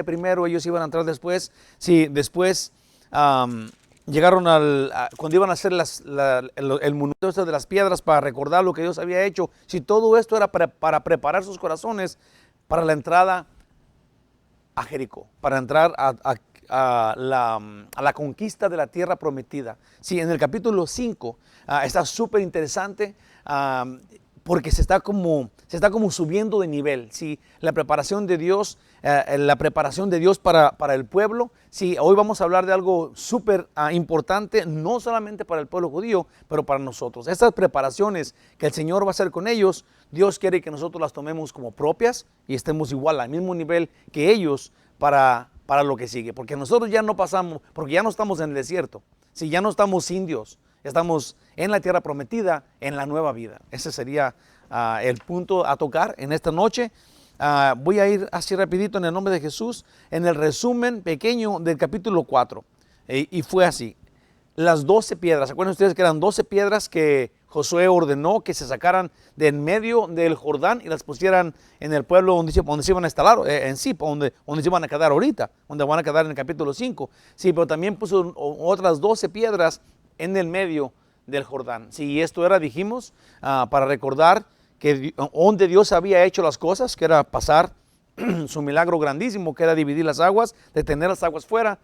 primero, ellos iban a entrar después. Sí, después llegaron cuando iban a hacer el monumento este de las piedras para recordar lo que Dios había hecho. Si todo esto era para preparar sus corazones para la entrada a Jericó, para entrar a la conquista de la tierra prometida. Sí, en el capítulo 5 está súper interesante porque se está como subiendo de nivel. Sí, la preparación de Dios, para el pueblo. Sí, hoy vamos a hablar de algo súper importante, no solamente para el pueblo judío, pero para nosotros. Estas preparaciones que el Señor va a hacer con ellos, Dios quiere que nosotros las tomemos como propias y estemos igual al mismo nivel que ellos para lo que sigue, porque nosotros ya no pasamos, porque ya no estamos en el desierto, si ya no estamos sin Dios, estamos en la tierra prometida, en la nueva vida. Ese sería el punto a tocar en esta noche. Voy a ir así rapidito en el nombre de Jesús, en el resumen pequeño del capítulo 4, y fue así. Las 12 piedras, ¿se acuerdan ustedes que eran 12 piedras que Josué ordenó que se sacaran de en medio del Jordán y las pusieran en el pueblo donde se iban a instalar, en sí, donde se iban a quedar ahorita, donde van a quedar en el capítulo 5? Sí, pero también puso otras 12 piedras en el medio del Jordán. Sí, esto era, dijimos, para recordar que donde Dios había hecho las cosas, que era pasar su milagro grandísimo, que era dividir las aguas, detener las aguas fuera,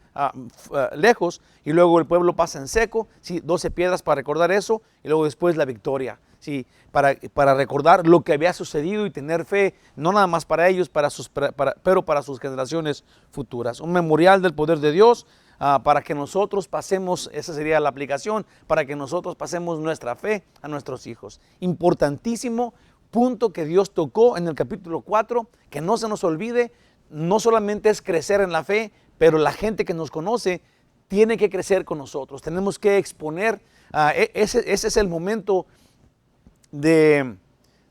lejos, y luego el pueblo pasa en seco. Sí, 12 piedras para recordar eso, y luego después la victoria. Sí, para recordar lo que había sucedido y tener fe, no nada más para ellos, pero para sus generaciones futuras. Un memorial del poder de Dios, para que nosotros pasemos, esa sería la aplicación, para que nosotros pasemos nuestra fe a nuestros hijos. Importantísimo punto que Dios tocó en el capítulo 4, que no se nos olvide, no solamente es crecer en la fe, pero la gente que nos conoce tiene que crecer con nosotros. Tenemos que exponer, ese es el momento de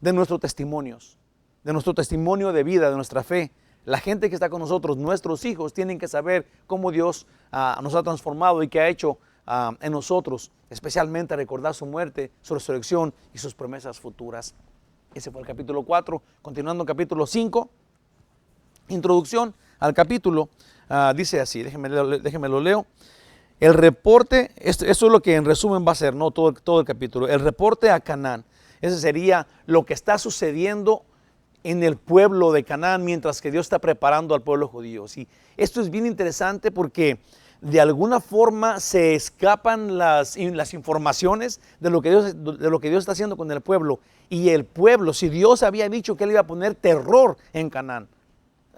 nuestros testimonios, de nuestro testimonio de vida, de nuestra fe. La gente que está con nosotros, nuestros hijos, tienen que saber cómo Dios nos ha transformado y qué ha hecho en nosotros, especialmente recordar su muerte, su resurrección y sus promesas futuras. Ese fue el capítulo 4. Continuando el capítulo 5, introducción al capítulo, dice así, déjenme lo leo. El reporte, esto es lo que en resumen va a ser, no todo el capítulo. El reporte a Canaán. Ese sería lo que está sucediendo en el pueblo de Canaán mientras que Dios está preparando al pueblo judío. ¿Sí? Esto es bien interesante porque de alguna forma se escapan las informaciones de lo que Dios está haciendo con el pueblo. Y el pueblo, si Dios había dicho que Él iba a poner terror en Canaán,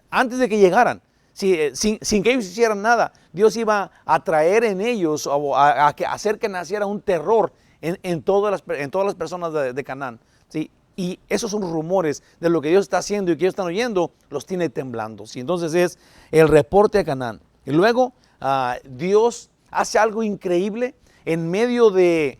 antes de que llegaran, sin que ellos hicieran nada, Dios iba a traer en ellos, a hacer que naciera un terror en todas las personas de Canaán. ¿Sí? Y esos son rumores de lo que Dios está haciendo y que ellos están oyendo, los tiene temblando. ¿Sí? Entonces es el reporte a Canaán. Y luego Dios hace algo increíble en medio de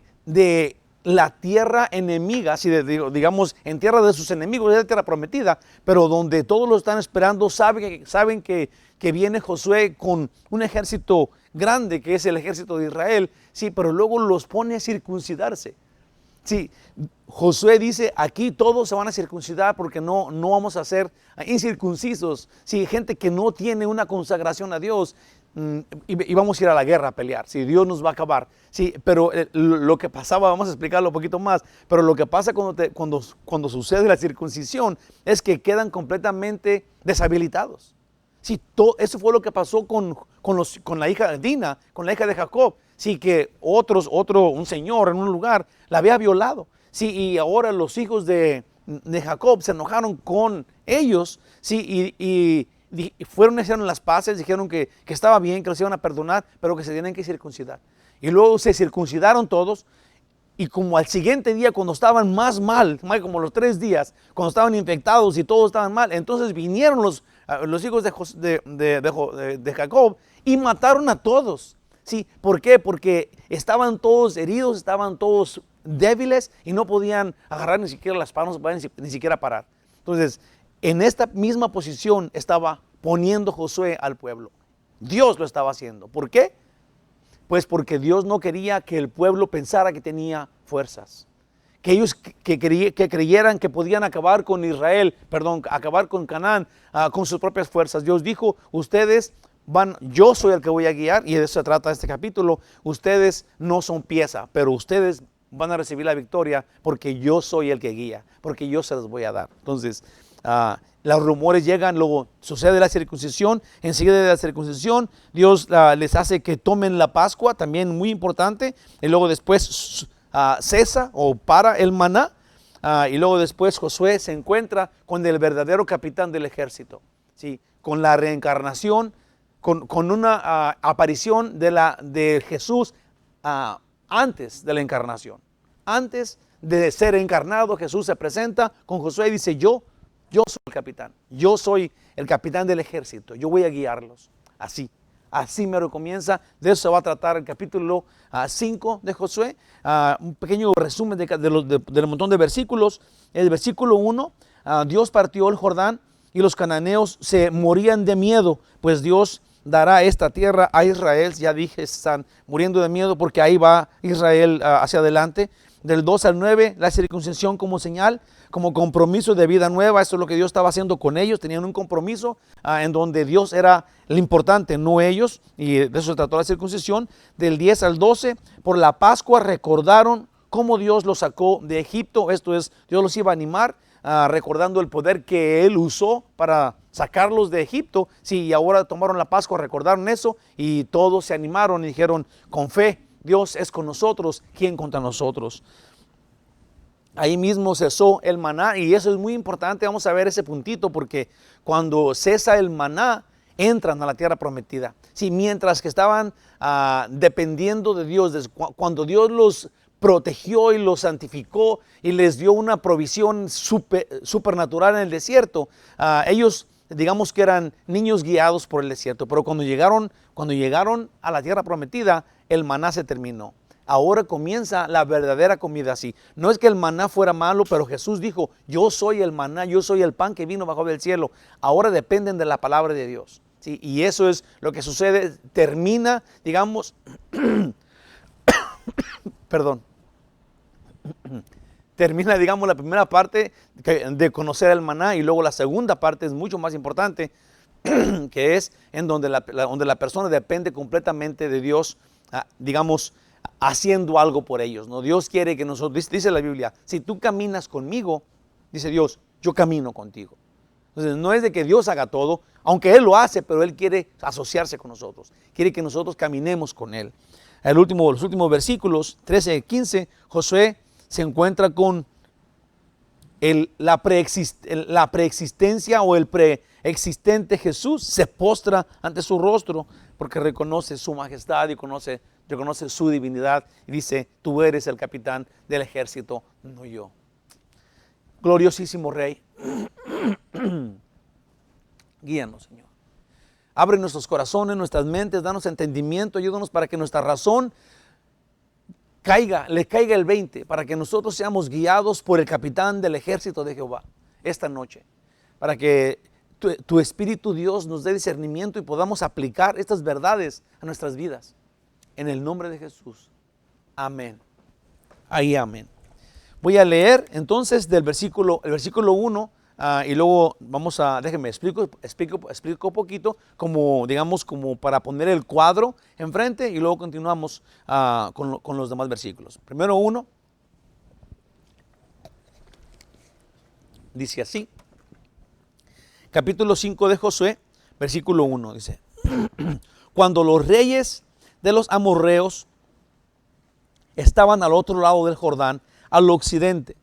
la tierra enemiga, digamos, en tierra de sus enemigos, es la tierra prometida, pero donde todos lo están esperando, saben que viene Josué con un ejército grande, que es el ejército de Israel, sí, pero luego los pone a circuncidarse. Sí, Josué dice, aquí todos se van a circuncidar porque no vamos a ser incircuncisos. Sí, gente que no tiene una consagración a Dios, y vamos a ir a la guerra a pelear. Sí, Dios nos va a acabar. Sí, pero lo que pasaba, vamos a explicarlo un poquito más, pero lo que pasa cuando sucede la circuncisión es que quedan completamente deshabilitados. Sí, eso fue lo que pasó con la hija de Dina, con la hija de Jacob. Sí, que un señor en un lugar la había violado. Sí, y ahora los hijos de Jacob se enojaron con ellos. Sí, y hicieron las paces, dijeron que estaba bien, que los iban a perdonar, pero que se tenían que circuncidar. Y luego se circuncidaron todos. Y como al siguiente día, cuando estaban más mal, como los 3 días, cuando estaban infectados y todos estaban mal, entonces vinieron los hijos de Jacob y mataron a todos. ¿Sí? ¿Por qué? Porque estaban todos heridos, estaban todos débiles y no podían agarrar ni siquiera las manos, ni siquiera parar. Entonces, en esta misma posición estaba poniendo Josué al pueblo. Dios lo estaba haciendo. ¿Por qué? Pues porque Dios no quería que el pueblo pensara que tenía fuerzas, que ellos que creyeran que podían acabar con Israel, acabar con Canaán con sus propias fuerzas. Dios dijo, ustedes yo soy el que voy a guiar, y de eso se trata este capítulo. Ustedes no son pieza, pero ustedes van a recibir la victoria porque yo soy el que guía, porque yo se los voy a dar. Entonces, los rumores llegan, luego sucede la circuncisión, enseguida de la circuncisión Dios les hace que tomen la Pascua, también muy importante, y luego después cesa o para el maná, y luego después Josué se encuentra con el verdadero capitán del ejército, ¿sí? Con la reencarnación, con una aparición de Jesús antes de la encarnación. Antes de ser encarnado, Jesús se presenta con Josué y dice, yo soy el capitán, yo soy el capitán del ejército, yo voy a guiarlos. Así me comienza. De eso se va a tratar el capítulo 5 de Josué. Un pequeño resumen del montón de versículos. El versículo 1, Dios partió el Jordán y los cananeos se morían de miedo, pues Dios dará esta tierra a Israel. Ya dije, están muriendo de miedo porque ahí va Israel hacia adelante. Del 2 al 9, la circuncisión como señal, como compromiso de vida nueva. Eso es lo que Dios estaba haciendo con ellos. Tenían un compromiso en donde Dios era el importante, no ellos, y de eso se trató la circuncisión. Del 10 al 12, por la Pascua recordaron cómo Dios los sacó de Egipto. Esto es, Dios los iba a animar, recordando el poder que Él usó para sacarlos de Egipto. Sí, y ahora tomaron la Pascua, recordaron eso, y todos se animaron y dijeron, con fe, Dios es con nosotros, ¿quién contra nosotros? Ahí mismo cesó el maná, y eso es muy importante. Vamos a ver ese puntito, porque cuando cesa el maná, entran a la tierra prometida. Sí, mientras que estaban dependiendo de Dios, cuando Dios los protegió y los santificó y les dio una provisión supernatural en el desierto, ellos, digamos que eran niños guiados por el desierto, pero cuando llegaron a la tierra prometida, el maná se terminó. Ahora comienza la verdadera comida. Así, no es que el maná fuera malo, pero Jesús dijo, yo soy el maná, yo soy el pan que vino bajo del cielo. Ahora dependen de la palabra de Dios, ¿sí? Y eso es lo que sucede. Termina, digamos, perdón, termina, digamos, la primera parte de conocer el maná, y luego la segunda parte es mucho más importante, que es en donde la persona depende completamente de Dios, digamos, haciendo algo por ellos, ¿no? Dios quiere que nosotros, dice la Biblia, si tú caminas conmigo, dice Dios, yo camino contigo. Entonces no es de que Dios haga todo, aunque Él lo hace, pero Él quiere asociarse con nosotros, quiere que nosotros caminemos con Él. Los últimos versículos, 13 y 15, Josué se encuentra con la preexistencia o el preexistente Jesús. Se postra ante su rostro porque reconoce su majestad y reconoce su divinidad, y dice, tú eres el capitán del ejército, no yo. Gloriosísimo Rey, guíanos, Señor. Abre nuestros corazones, nuestras mentes, danos entendimiento, ayúdanos para que nuestra razón le caiga el 20, para que nosotros seamos guiados por el capitán del ejército de Jehová esta noche, para que tu Espíritu Dios nos dé discernimiento y podamos aplicar estas verdades a nuestras vidas. En el nombre de Jesús. Amén. Ahí, amén. Voy a leer entonces el versículo 1, y luego déjenme explico un poquito, como digamos, como para poner el cuadro enfrente, y luego continuamos con los demás versículos. Primero 1, dice así, capítulo 5 de Josué, versículo 1, dice, cuando los reyes de los amorreos estaban al otro lado del Jordán, al occidente,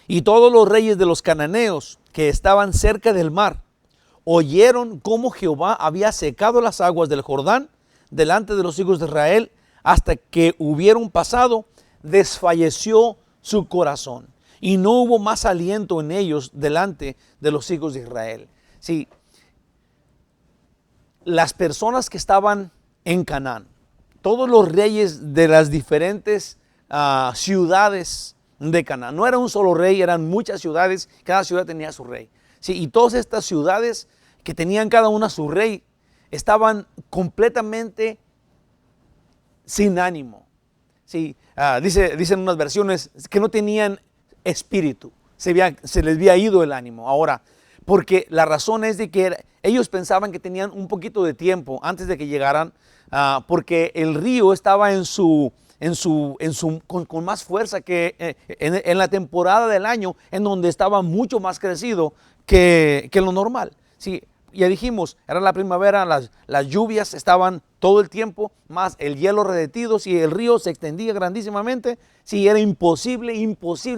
y todos los reyes de los cananeos que estaban cerca del mar oyeron cómo Jehová había secado las aguas del Jordán delante de los hijos de Israel hasta que hubieron pasado, desfalleció su corazón y no hubo más aliento en ellos delante de los hijos de Israel. Sí, las personas que estaban en Canaán, todos los reyes de las diferentes ciudades de Canaán, no era un solo rey, eran muchas ciudades, cada ciudad tenía su rey. Sí, y todas estas ciudades que tenían cada una su rey estaban completamente sin ánimo, Sí, dicen unas versiones que no tenían espíritu, se les había ido el ánimo. Ahora, porque la razón es de que ellos pensaban que tenían un poquito de tiempo antes de que llegaran, porque el río estaba con más fuerza que en la temporada del año, en donde estaba mucho más crecido que lo normal. Sí, ya dijimos, era la primavera, las lluvias estaban todo el tiempo, más el hielo derretido, si el río se extendía grandísimamente, si era imposible,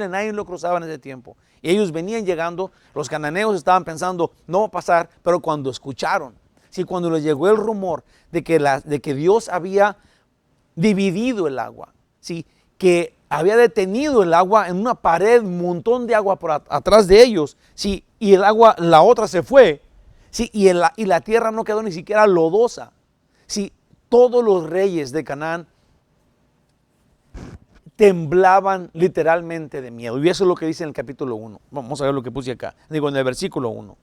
nadie lo cruzaba en ese tiempo. Y ellos venían llegando, los cananeos estaban pensando, no va a pasar, pero cuando escucharon, cuando les llegó el rumor de que Dios había dividido el agua, que había detenido el agua en una pared, un montón de agua por atrás de ellos, y el agua, la otra se fue, y la tierra no quedó ni siquiera lodosa. Todos los reyes de Canaán temblaban literalmente de miedo. Y eso es lo que dice en el capítulo 1. Vamos a ver lo que puse acá. Digo, en el versículo 1.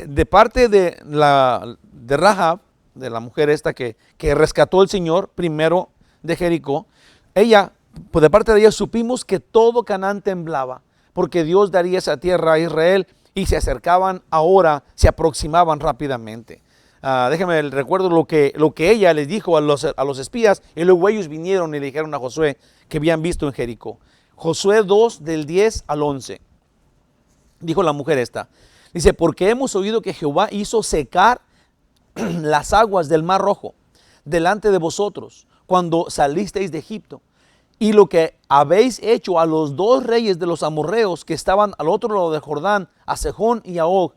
De parte de Rahab, de la mujer esta que rescató el Señor primero de Jericó, pues de parte de ella supimos que todo Canaán temblaba, porque Dios daría esa tierra a Israel, y se acercaban ahora, se aproximaban rápidamente. Déjame recuerdo lo que ella les dijo a los espías, y luego ellos vinieron y le dijeron a Josué que habían visto en Jericó. Josué 2, del 10 al 11. Dijo la mujer esta, dice, porque hemos oído que Jehová hizo secar las aguas del Mar Rojo delante de vosotros cuando salisteis de Egipto, y lo que habéis hecho a los dos reyes de los amorreos que estaban al otro lado del Jordán, a Sejón y a Og.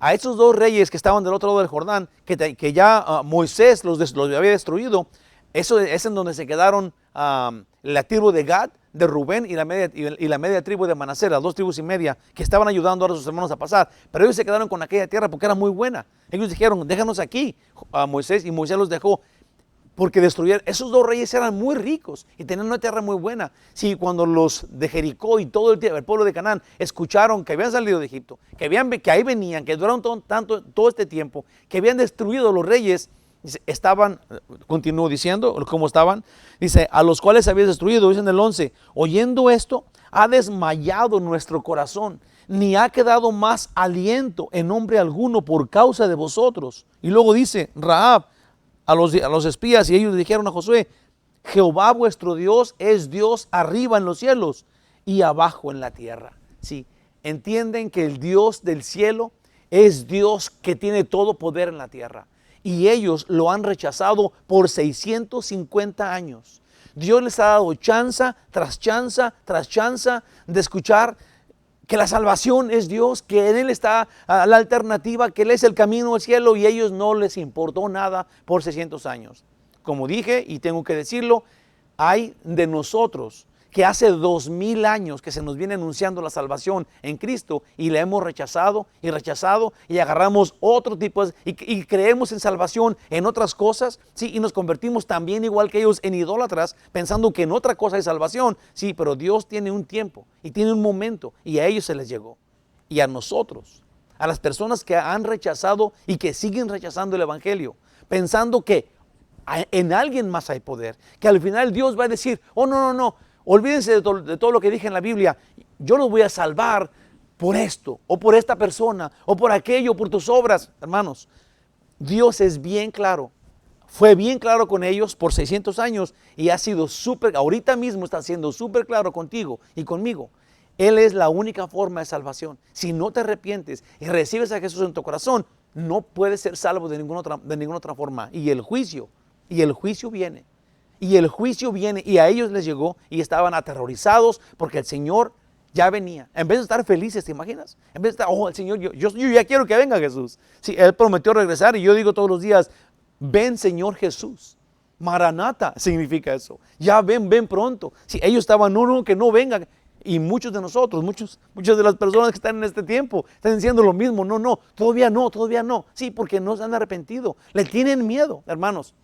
A esos dos reyes que estaban del otro lado del Jordán, que ya Moisés los había destruido. Eso es en donde se quedaron la tribu de Gad, de Rubén y la media tribu de Manasés, las 2 tribus y media, que estaban ayudando a sus hermanos a pasar. Pero ellos se quedaron con aquella tierra porque era muy buena. Ellos dijeron, déjanos aquí a Moisés, y Moisés los dejó. Porque destruyeron, esos dos reyes eran muy ricos y tenían una tierra muy buena. Cuando los de Jericó y todo el pueblo de Canaán escucharon que habían salido de Egipto, que ahí venían, que duraron todo este tiempo, que habían destruido los reyes, estaban, continúo diciendo, ¿cómo estaban? Dice, a los cuales habías destruido, dice en el 11, oyendo esto, ha desmayado nuestro corazón, ni ha quedado más aliento en hombre alguno por causa de vosotros. Y luego dice, Rahab, a los espías, y ellos dijeron a Josué, Jehová vuestro Dios es Dios arriba en los cielos y abajo en la tierra. Entienden que el Dios del cielo es Dios que tiene todo poder en la tierra, y ellos lo han rechazado por 650 años. Dios les ha dado chanza tras chanza tras chanza de escuchar que la salvación es Dios, que en Él está la alternativa, que Él es el camino al cielo, y a ellos no les importó nada por 600 años. Como dije, y tengo que decirlo, hay de nosotros que hace 2000 años que se nos viene anunciando la salvación en Cristo, y la hemos rechazado y agarramos otro tipo y creemos en salvación en otras cosas, y nos convertimos también igual que ellos en idólatras, pensando que en otra cosa hay salvación. Pero Dios tiene un tiempo y tiene un momento, y a ellos se les llegó. Y a nosotros, a las personas que han rechazado y que siguen rechazando el evangelio, pensando que en alguien más hay poder, que al final Dios va a decir, oh no, olvídense de todo lo que dije en la Biblia, yo los voy a salvar por esto, o por esta persona, o por aquello, por tus obras. Hermanos, Dios es bien claro, fue bien claro con ellos por 600 años, y ha sido ahorita mismo está siendo súper claro contigo y conmigo. Él es la única forma de salvación. Si no te arrepientes y recibes a Jesús en tu corazón, no puedes ser salvo de ninguna otra forma. Y el juicio viene. Y a ellos les llegó, y estaban aterrorizados porque el Señor ya venía. En vez de estar felices, ¿te imaginas? En vez de estar, oh, el Señor, yo ya quiero que venga Jesús. Él prometió regresar, y yo digo todos los días, ven Señor Jesús. Maranata significa eso. Ya ven pronto. Ellos estaban, no, que no venga. Y muchos de nosotros, muchas de las personas que están en este tiempo, están diciendo lo mismo. No, todavía no. Porque no se han arrepentido. Le tienen miedo, hermanos.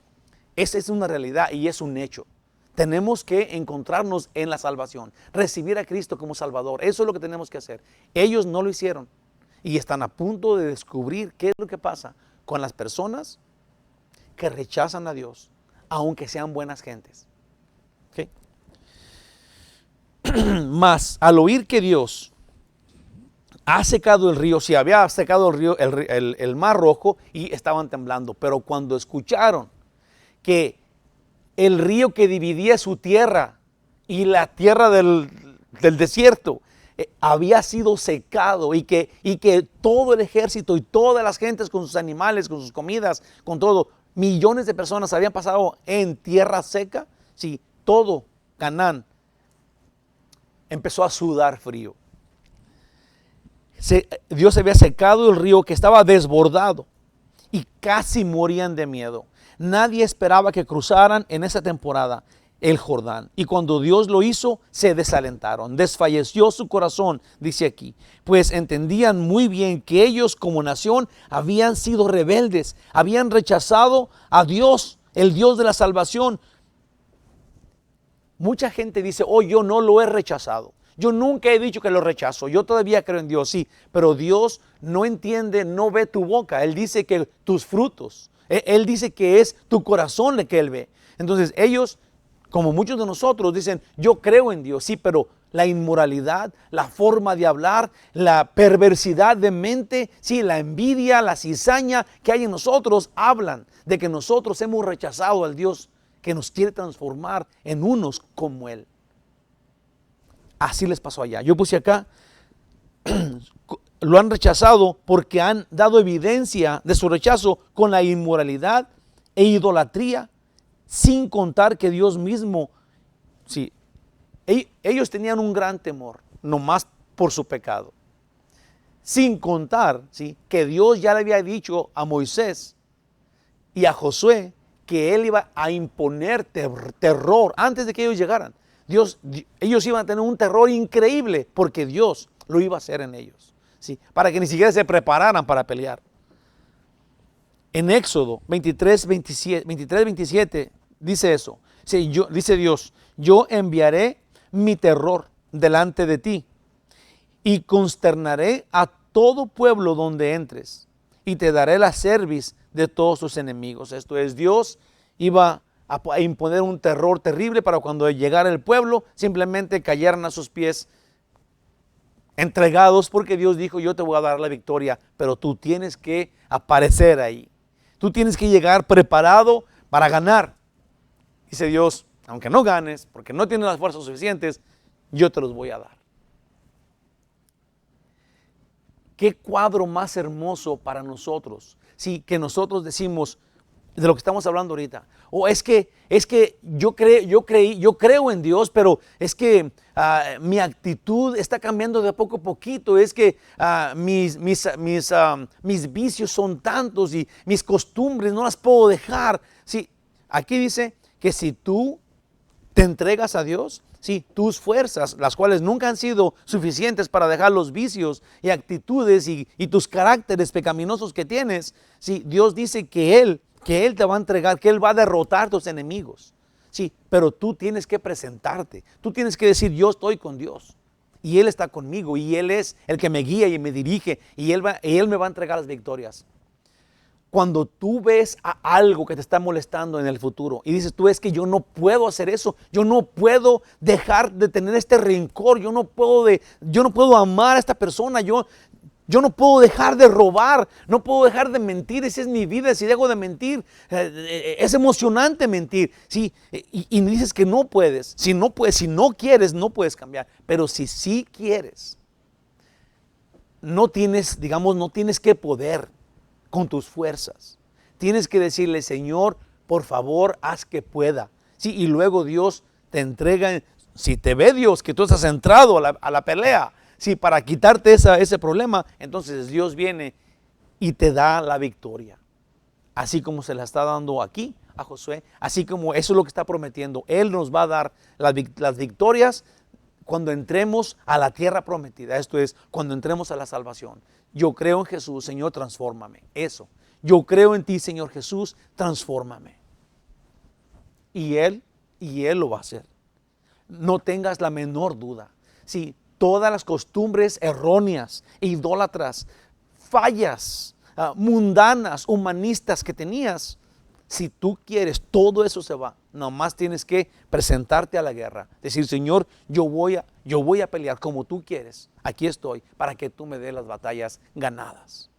Esa es una realidad y es un hecho. Tenemos que encontrarnos en la salvación, recibir a Cristo como Salvador. Eso es lo que tenemos que hacer. Ellos no lo hicieron, y están a punto de descubrir qué es lo que pasa con las personas que rechazan a Dios, aunque sean buenas gentes. ¿Okay? Mas al oír que Dios ha secado el río, si había secado el río, el mar rojo, y estaban temblando. Pero cuando escucharon que el río que dividía su tierra y la tierra del desierto había sido secado, y que todo el ejército y todas las gentes con sus animales, con sus comidas, con todo, millones de personas habían pasado en tierra seca, sí, todo Canaán empezó a sudar frío. Dios había secado el río que estaba desbordado y casi morían de miedo. Nadie esperaba que cruzaran en esa temporada el Jordán. Y cuando Dios lo hizo, se desalentaron. Desfalleció su corazón, dice aquí, pues entendían muy bien que ellos como nación habían sido rebeldes, habían rechazado a Dios, el Dios de la salvación. Mucha gente dice, oh, yo no lo he rechazado. Yo nunca he dicho que lo rechazo. Yo todavía creo en Dios, sí. Pero Dios no entiende, no ve tu boca. Él dice que tus frutos. Él dice que es tu corazón el que Él ve. Entonces ellos, como muchos de nosotros, dicen, yo creo en Dios, sí, pero la inmoralidad, la forma de hablar, la perversidad de mente, sí, la envidia, la cizaña que hay en nosotros, hablan de que nosotros hemos rechazado al Dios que nos quiere transformar en unos como Él. Así les pasó allá. Yo puse acá, lo han rechazado porque han dado evidencia de su rechazo con la inmoralidad e idolatría, sin contar que Dios mismo, sí, ellos tenían un gran temor, nomás por su pecado. Sin contar, sí, que Dios ya le había dicho a Moisés y a Josué que Él iba a imponer terror antes de que ellos llegaran. Ellos iban a tener un terror increíble porque Dios lo iba a hacer en ellos, ¿sí? Para que ni siquiera se prepararan para pelear. En Éxodo 23, 27 dice eso. Sí, dice Dios, yo enviaré mi terror delante de ti y consternaré a todo pueblo donde entres y te daré la cerviz de todos tus enemigos. Esto es, Dios iba a imponer un terror terrible para cuando llegara el pueblo, simplemente cayeran a sus pies entregados, porque Dios dijo, yo te voy a dar la victoria, pero tú tienes que aparecer ahí. Tú tienes que llegar preparado para ganar. Dice Dios, aunque no ganes, porque no tienes las fuerzas suficientes, yo te los voy a dar. Qué cuadro más hermoso para nosotros. Sí, que nosotros decimos, de lo que estamos hablando ahorita. O es que yo creo en Dios, pero es que mi actitud está cambiando de poco a poquito. Es que mis vicios son tantos y mis costumbres no las puedo dejar. Sí, aquí dice que si tú te entregas a Dios, sí, tus fuerzas, las cuales nunca han sido suficientes para dejar los vicios y actitudes y tus caracteres pecaminosos que tienes, sí, Dios dice que Él te va a entregar, que Él va a derrotar a tus enemigos. Sí, pero tú tienes que presentarte. Tú tienes que decir, yo estoy con Dios. Y Él está conmigo. Y Él es el que me guía y me dirige. Y Él me va a entregar las victorias. Cuando tú ves a algo que te está molestando en el futuro y dices, tú, es que yo no puedo hacer eso. Yo no puedo dejar de tener este rencor. Yo no puedo amar a esta persona. Yo no puedo dejar de robar, no puedo dejar de mentir, esa es mi vida, si dejo de mentir, es emocionante mentir, ¿sí? Y dices que no puedes, si no quieres, no puedes cambiar, pero si sí quieres, no tienes que poder con tus fuerzas, tienes que decirle, Señor, por favor, haz que pueda, ¿sí? Y luego Dios te entrega, si te ve Dios que tú estás entrado a la pelea, sí, para quitarte ese problema, entonces Dios viene y te da la victoria. Así como se la está dando aquí a Josué, así como eso es lo que está prometiendo. Él nos va a dar las victorias cuando entremos a la tierra prometida. Esto es, cuando entremos a la salvación. Yo creo en Jesús, Señor, transfórmame. Eso. Yo creo en ti, Señor Jesús, transfórmame. Y Él lo va a hacer. No tengas la menor duda. Sí, todas las costumbres erróneas, idólatras, fallas, mundanas, humanistas que tenías, Si tú quieres, todo eso se va. Nomás tienes que presentarte a la guerra. Decir, Señor, yo voy a pelear como tú quieres. Aquí estoy para que tú me des las batallas ganadas.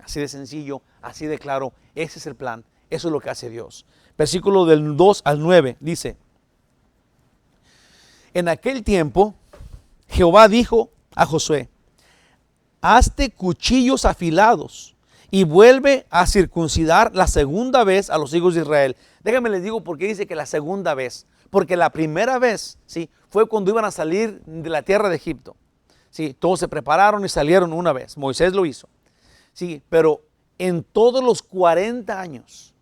Así de sencillo, así de claro. Ese es el plan. Eso es lo que hace Dios. Versículo del 2 al 9 dice: en aquel tiempo, Jehová dijo a Josué: hazte cuchillos afilados y vuelve a circuncidar la segunda vez a los hijos de Israel. Déjame les digo por qué dice que la segunda vez. Porque la primera vez, ¿sí?, fue cuando iban a salir de la tierra de Egipto. Sí, todos se prepararon y salieron una vez. Moisés lo hizo. Sí, pero en todos los 40 años,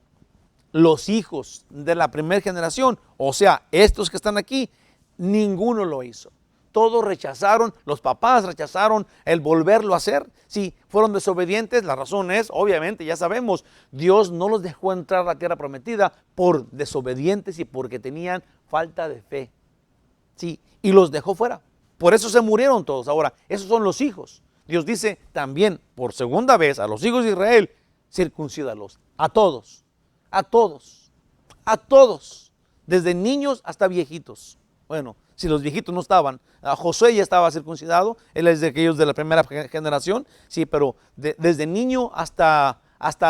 los hijos de la primera generación, o sea, estos que están aquí, ninguno lo hizo. Todos rechazaron, los papás rechazaron el volverlo a hacer. Sí, fueron desobedientes. La razón es, obviamente, ya sabemos, Dios no los dejó entrar a la tierra prometida por desobedientes y porque tenían falta de fe. Sí, y los dejó fuera. Por eso se murieron todos. Ahora, esos son los hijos. Dios dice también, por segunda vez, a los hijos de Israel, circuncídalos. A todos, a todos, a todos. Desde niños hasta viejitos. Bueno, si los viejitos no estaban, Josué ya estaba circuncidado, él es de aquellos de la primera generación, sí, pero desde niño hasta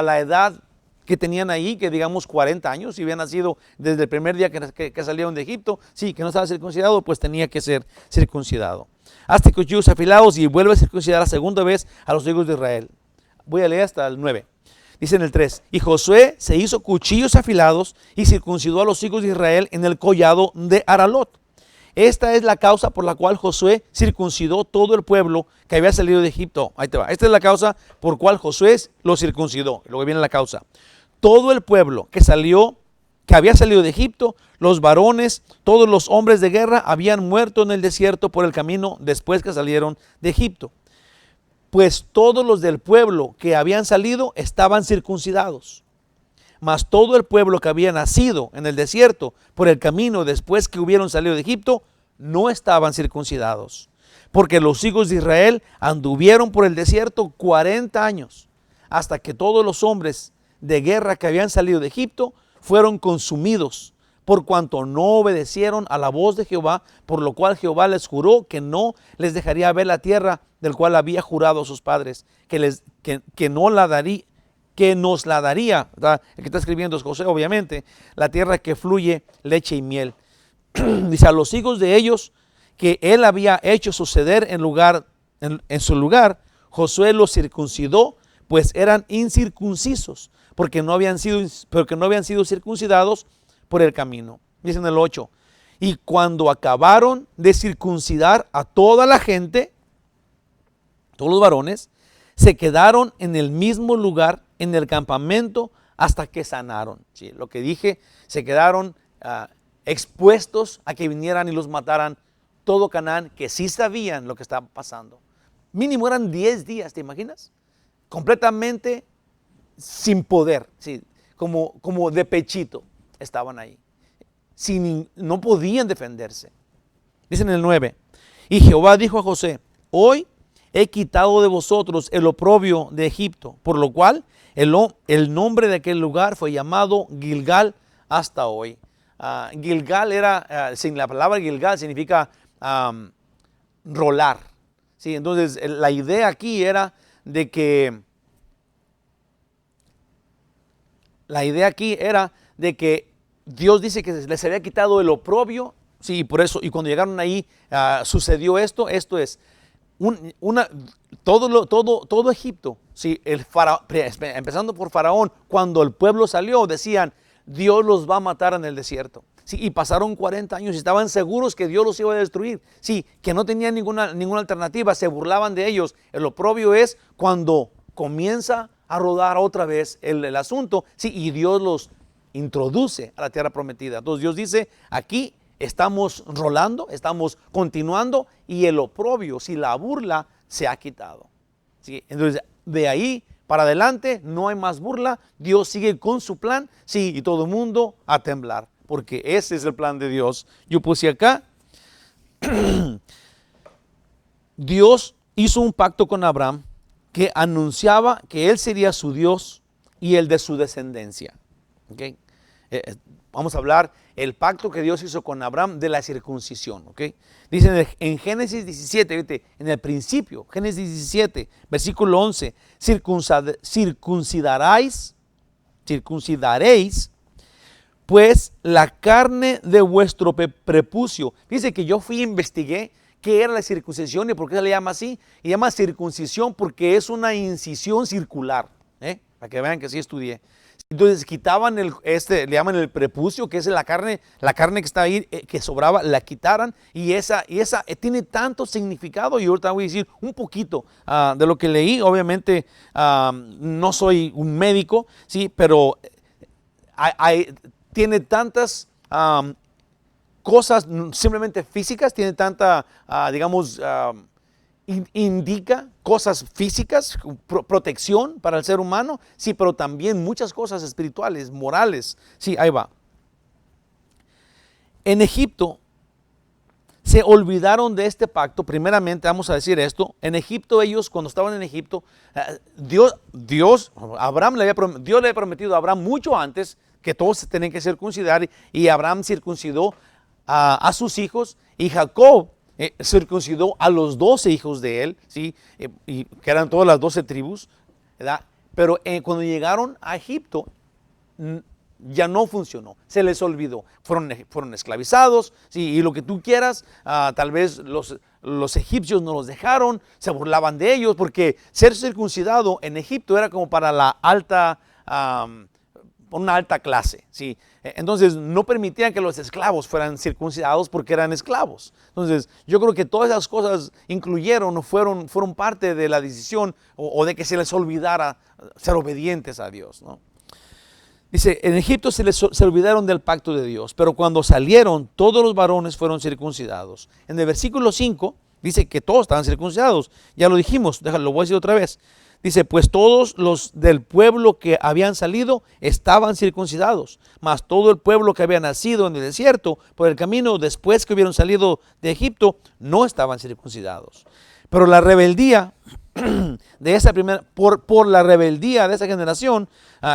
la edad que tenían ahí, que digamos 40 años, si había nacido desde el primer día que salieron de Egipto, sí, que no estaba circuncidado, pues tenía que ser circuncidado. Hazte cuchillos afilados y vuelve a circuncidar la segunda vez a los hijos de Israel. Voy a leer hasta el 9. Dice en el 3, y Josué se hizo cuchillos afilados y circuncidó a los hijos de Israel en el collado de Aralot. Esta es la causa por la cual Josué circuncidó todo el pueblo que había salido de Egipto. Ahí te va. Esta es la causa por cual Josué lo circuncidó. Luego viene la causa. Todo el pueblo que había salido de Egipto, los varones, todos los hombres de guerra habían muerto en el desierto por el camino después que salieron de Egipto. Pues todos los del pueblo que habían salido estaban circuncidados. Mas todo el pueblo que había nacido en el desierto por el camino después que hubieron salido de Egipto, no estaban circuncidados. Porque los hijos de Israel anduvieron por el desierto 40 años, hasta que todos los hombres de guerra que habían salido de Egipto fueron consumidos, por cuanto no obedecieron a la voz de Jehová, por lo cual Jehová les juró que no les dejaría ver la tierra del cual había jurado a sus padres, que no la daría, que nos la daría. ¿Verdad? El que está escribiendo es José, obviamente, la tierra que fluye leche y miel. Dice, a los hijos de ellos que él había hecho suceder en su lugar, Josué los circuncidó, pues eran incircuncisos, porque no habían sido circuncidados por el camino. Dice en el 8, y cuando acabaron de circuncidar a toda la gente, todos los varones, se quedaron en el mismo lugar, en el campamento, hasta que sanaron. Sí, lo que dije, se quedaron expuestos a que vinieran y los mataran todo Canaán, que sí sabían lo que estaba pasando. Mínimo eran 10 días, ¿te imaginas? Completamente sin poder, sí, como de pechito estaban ahí. No podían defenderse. Dice en el 9, y Jehová dijo a José, hoy he quitado de vosotros el oprobio de Egipto, por lo cual el nombre de aquel lugar fue llamado Gilgal hasta hoy. Gilgal era, sin la palabra Gilgal significa rolar. ¿Sí? Entonces la idea aquí era de que Dios dice que les había quitado el oprobio. Sí, por eso, y cuando llegaron ahí sucedió esto es todo Egipto, sí, empezando por Faraón, cuando el pueblo salió, decían, Dios los va a matar en el desierto. Sí, y pasaron 40 años y estaban seguros que Dios los iba a destruir. Sí, que no tenían ninguna alternativa, se burlaban de ellos. El oprobio es cuando comienza a rodar otra vez el asunto, sí, y Dios los introduce a la tierra prometida. Entonces Dios dice, aquí estamos rolando, estamos continuando y el oprobio, si la burla, se ha quitado. ¿Sí? Entonces, de ahí para adelante no hay más burla, Dios sigue con su plan, sí, y todo el mundo a temblar, porque ese es el plan de Dios. Yo puse acá, Dios hizo un pacto con Abraham que anunciaba que él sería su Dios y el de su descendencia. ¿Okay? Vamos a hablar el pacto que Dios hizo con Abraham de la circuncisión. ¿Okay? Dice en Génesis 17, ¿viste? En el principio, Génesis 17, versículo 11, circuncidaréis pues la carne de vuestro prepucio. Dice que yo fui e investigué qué era la circuncisión y por qué se le llama así. Y llama circuncisión porque es una incisión circular. Para que vean que sí estudié. Entonces quitaban le llaman el prepucio, que es la carne que está ahí, que sobraba, la quitaran. Y esa tiene tanto significado. Y ahorita voy a decir un poquito de lo que leí. Obviamente no soy un médico, sí, pero tiene tantas cosas simplemente físicas, tiene tanta, digamos, indica cosas físicas, protección para el ser humano, sí, pero también muchas cosas espirituales, morales. Sí, ahí va. En Egipto se olvidaron de este pacto. Primeramente, vamos a decir esto. En Egipto, ellos, cuando estaban en Egipto, Dios le había prometido a Abraham mucho antes que todos se tenían que circuncidar, y Abraham circuncidó a sus hijos, y Jacob circuncidó a los 12 hijos de él, ¿sí? Y que eran todas las 12 tribus, ¿verdad? Pero cuando llegaron a Egipto, ya no funcionó, se les olvidó, fueron esclavizados, ¿sí? Y lo que tú quieras, tal vez los egipcios no los dejaron, se burlaban de ellos, porque ser circuncidado en Egipto era como para la alta, una alta clase, ¿sí? Entonces no permitían que los esclavos fueran circuncidados porque eran esclavos. Entonces yo creo que todas esas cosas incluyeron o fueron parte de la decisión, o de que se les olvidara ser obedientes a Dios, ¿no? Dice, en Egipto se olvidaron del pacto de Dios, pero cuando salieron, todos los varones fueron circuncidados. En el versículo 5 dice que todos estaban circuncidados. Ya lo dijimos, lo voy a decir otra vez. Dice, pues todos los del pueblo que habían salido estaban circuncidados, mas todo el pueblo que había nacido en el desierto por el camino después que hubieron salido de Egipto no estaban circuncidados. Pero la rebeldía de esa primera, por la rebeldía de esa generación,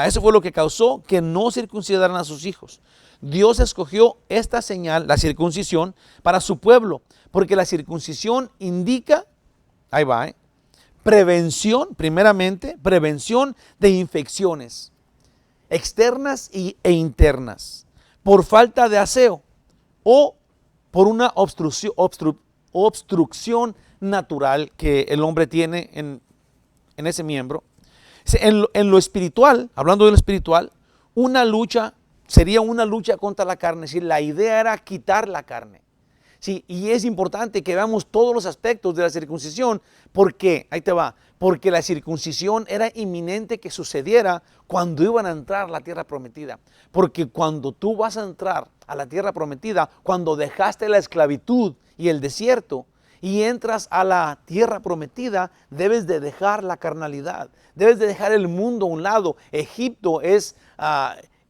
eso fue lo que causó que no circuncidaran a sus hijos. Dios escogió esta señal, la circuncisión, para su pueblo, porque la circuncisión indica, ahí va, prevención, primeramente, prevención de infecciones externas e internas, por falta de aseo o por una obstrucción natural que el hombre tiene en ese miembro. En lo espiritual, hablando de lo espiritual, sería una lucha contra la carne. Si la idea era quitar la carne. Sí, y es importante que veamos todos los aspectos de la circuncisión. ¿Por qué? Ahí te va. Porque la circuncisión era inminente que sucediera cuando iban a entrar a la tierra prometida. Porque cuando tú vas a entrar a la tierra prometida, cuando dejaste la esclavitud y el desierto y entras a la tierra prometida, debes de dejar la carnalidad, debes de dejar el mundo a un lado. Egipto es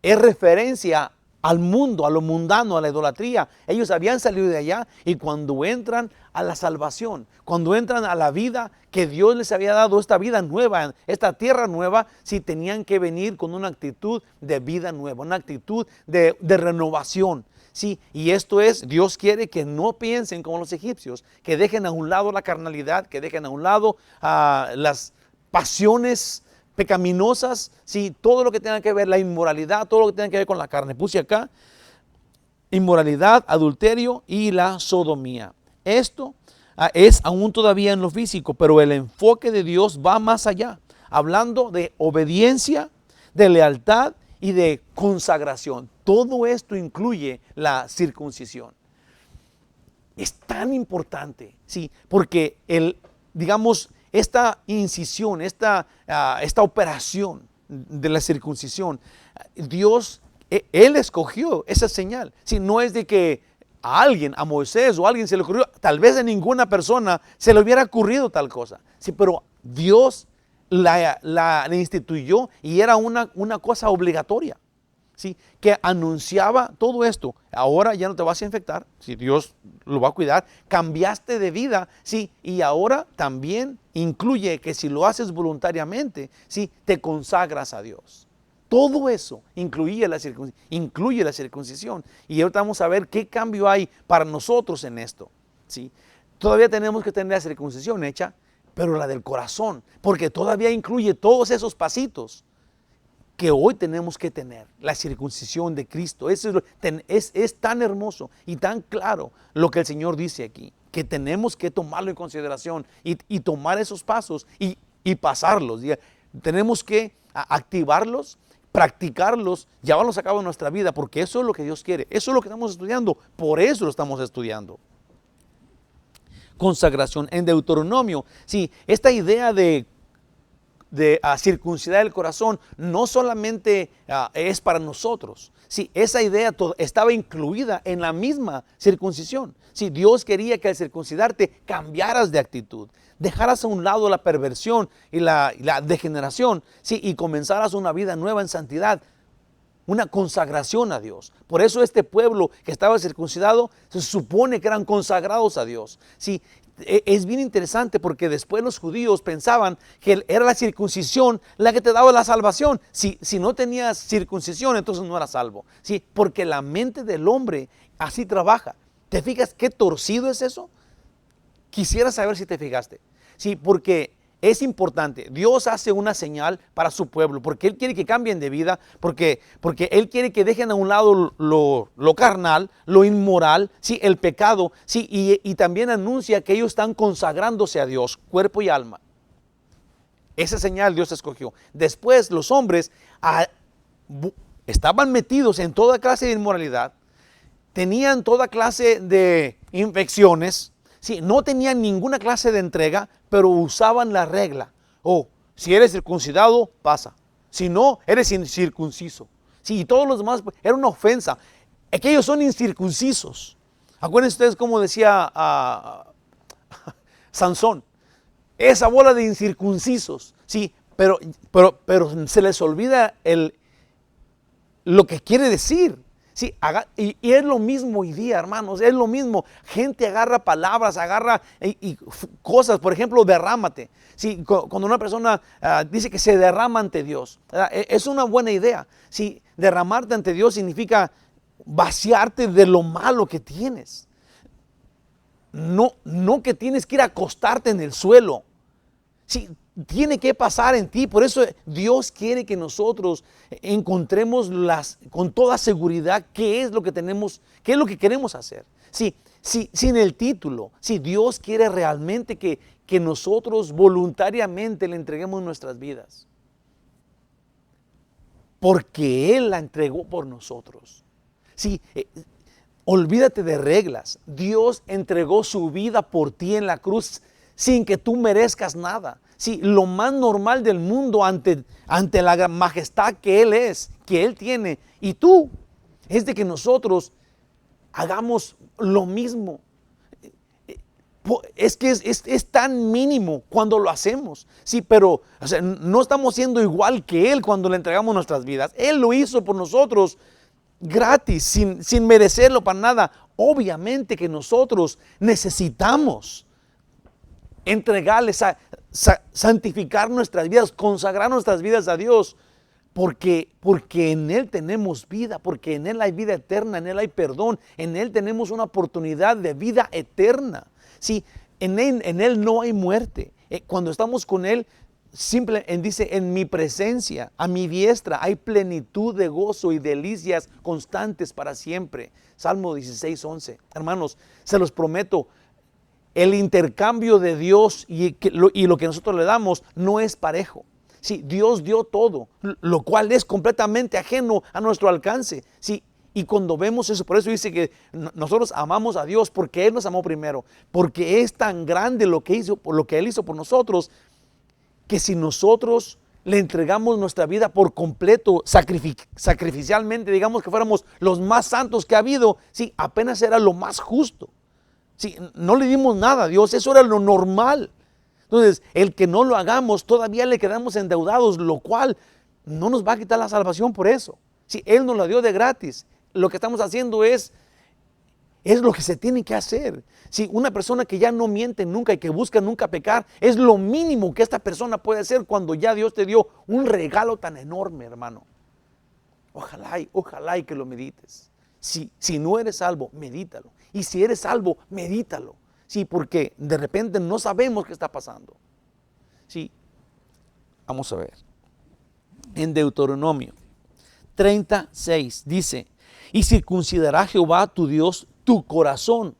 referencia al mundo, a lo mundano, a la idolatría. Ellos habían salido de allá, y cuando entran a la salvación, cuando entran a la vida que Dios les había dado, esta vida nueva, esta tierra nueva, sí tenían que venir con una actitud de vida nueva, una actitud de renovación. Sí, y esto es, Dios quiere que no piensen como los egipcios, que dejen a un lado la carnalidad, que dejen a un lado las pasiones pecaminosas, sí, todo lo que tenga que ver, la inmoralidad, todo lo que tenga que ver con la carne. Puse acá, inmoralidad, adulterio y la sodomía. Esto es aún todavía en lo físico, pero el enfoque de Dios va más allá, hablando de obediencia, de lealtad y de consagración. Todo esto incluye la circuncisión. Es tan importante, sí, porque esta incisión, esta operación de la circuncisión, Dios, Él escogió esa señal. Si no es de que a Moisés o a alguien se le ocurrió, tal vez a ninguna persona se le hubiera ocurrido tal cosa. Sí, pero Dios la instituyó, y era una cosa obligatoria, ¿sí? Que anunciaba todo esto. Ahora ya no te vas a infectar, si Dios lo va a cuidar. Cambiaste de vida, ¿sí? Y ahora también incluye que si lo haces voluntariamente, ¿sí? Te consagras a Dios. todo eso incluye la circuncisión. Y ahorita vamos a ver qué cambio hay para nosotros en esto, ¿sí? Todavía tenemos que tener la circuncisión hecha, pero la del corazón, porque todavía incluye todos esos pasitos que hoy tenemos que tener, la circuncisión de Cristo. Eso es tan hermoso y tan claro lo que el Señor dice aquí, que tenemos que tomarlo en consideración y tomar esos pasos y pasarlos. Tenemos que activarlos, practicarlos, llevarlos a cabo en nuestra vida, porque eso es lo que Dios quiere. Eso es lo que estamos estudiando, por eso lo estamos estudiando. Consagración en Deuteronomio. Sí, esta idea de circuncidar el corazón no solamente es para nosotros. Sí, esa idea estaba incluida en la misma circuncisión. Sí, Dios quería que al circuncidarte cambiaras de actitud, dejaras a un lado la perversión y la degeneración, sí, y comenzaras una vida nueva en santidad, una consagración a Dios. Por eso este pueblo que estaba circuncidado se supone que eran consagrados a Dios. Sí, es bien interesante porque después los judíos pensaban que era la circuncisión la que te daba la salvación. Si no tenías circuncisión, entonces no eras salvo. Sí, porque la mente del hombre así trabaja. ¿Te fijas qué torcido es eso? Quisiera saber si te fijaste. Sí, porque es importante. Dios hace una señal para su pueblo, porque Él quiere que cambien de vida, porque Él quiere que dejen a un lado lo carnal, lo inmoral, ¿sí? El pecado, ¿sí? Y también anuncia que ellos están consagrándose a Dios, cuerpo y alma. Esa señal Dios escogió. Después los hombres estaban metidos en toda clase de inmoralidad, tenían toda clase de infecciones, sí, no tenían ninguna clase de entrega, pero usaban la regla. Si eres circuncidado, pasa. Si no, eres incircunciso. Sí, y todos los demás, era una ofensa. Aquellos son incircuncisos. Acuérdense ustedes cómo decía Sansón. Esa bola de incircuncisos. Sí, pero se les olvida lo que quiere decir. Sí, y es lo mismo hoy día, hermanos, es lo mismo. Gente agarra palabras, agarra cosas, por ejemplo, derrámate. Sí, cuando una persona dice que se derrama ante Dios, es una buena idea. Sí, derramarte ante Dios significa vaciarte de lo malo que tienes. No que tienes que ir a acostarte en el suelo. Sí, tiene que pasar en ti. Por eso Dios quiere que nosotros encontremos con toda seguridad qué es lo que tenemos, qué es lo que queremos hacer. Sí, sin el título. Si Dios quiere realmente que nosotros voluntariamente le entreguemos nuestras vidas. Porque Él la entregó por nosotros. Sí, olvídate de reglas. Dios entregó su vida por ti en la cruz sin que tú merezcas nada. Sí, lo más normal del mundo ante la majestad que Él es, que Él tiene, y tú, es de que nosotros hagamos lo mismo. Es que es tan mínimo cuando lo hacemos. Sí, pero no estamos siendo igual que Él cuando le entregamos nuestras vidas. Él lo hizo por nosotros gratis, sin merecerlo para nada. Obviamente que nosotros necesitamos entregarles, santificar nuestras vidas, consagrar nuestras vidas a Dios, porque en Él tenemos vida, porque en Él hay vida eterna, en Él hay perdón, en Él tenemos una oportunidad de vida eterna. Sí, en Él no hay muerte. Cuando estamos con Él, dice, en mi presencia, a mi diestra, hay plenitud de gozo y delicias constantes para siempre. Salmo 16:11. Hermanos, se los prometo, el intercambio de Dios y lo que nosotros le damos no es parejo. Sí, Dios dio todo, lo cual es completamente ajeno a nuestro alcance. Sí, y cuando vemos eso, por eso dice que nosotros amamos a Dios porque Él nos amó primero, porque es tan grande lo que Él hizo por nosotros, que si nosotros le entregamos nuestra vida por completo, sacrificialmente, digamos que fuéramos los más santos que ha habido, sí, apenas era lo más justo. Sí, no le dimos nada a Dios, eso era lo normal. Entonces, el que no lo hagamos, todavía le quedamos endeudados, lo cual no nos va a quitar la salvación por eso. Sí, Él nos la dio de gratis. Lo que estamos haciendo es lo que se tiene que hacer. Si una persona que ya no miente nunca y que busca nunca pecar, es lo mínimo que esta persona puede hacer cuando ya Dios te dio un regalo tan enorme, hermano. Ojalá y que lo medites. Si no eres salvo, medítalo. Y si eres salvo, medítalo. Sí, porque de repente no sabemos qué está pasando. Sí, vamos a ver. En Deuteronomio 36 dice, y circuncidará Jehová tu Dios tu corazón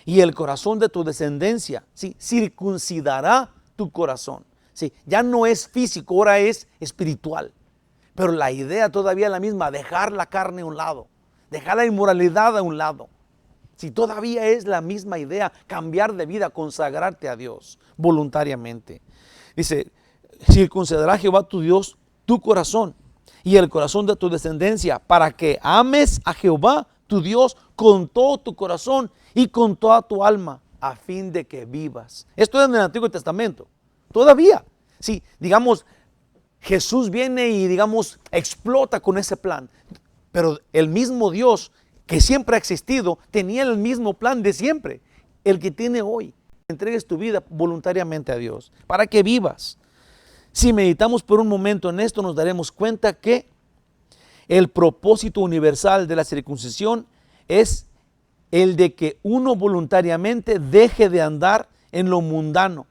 y el corazón de tu descendencia. Sí, circuncidará tu corazón. Sí, ya no es físico, ahora es espiritual. Pero la idea todavía es la misma, dejar la carne a un lado, dejar la inmoralidad a un lado. Si todavía es la misma idea, cambiar de vida, consagrarte a Dios voluntariamente. Dice, circuncidará Jehová tu Dios tu corazón y el corazón de tu descendencia, para que ames a Jehová tu Dios con todo tu corazón y con toda tu alma, a fin de que vivas. Esto es en el Antiguo Testamento. Todavía. Sí, digamos, Jesús viene y digamos, explota con ese plan. Pero el mismo Dios que siempre ha existido, tenía el mismo plan de siempre, el que tiene hoy. Entregues tu vida voluntariamente a Dios, para que vivas. Si meditamos por un momento en esto, nos daremos cuenta que el propósito universal de la circuncisión es el de que uno voluntariamente deje de andar en lo mundano,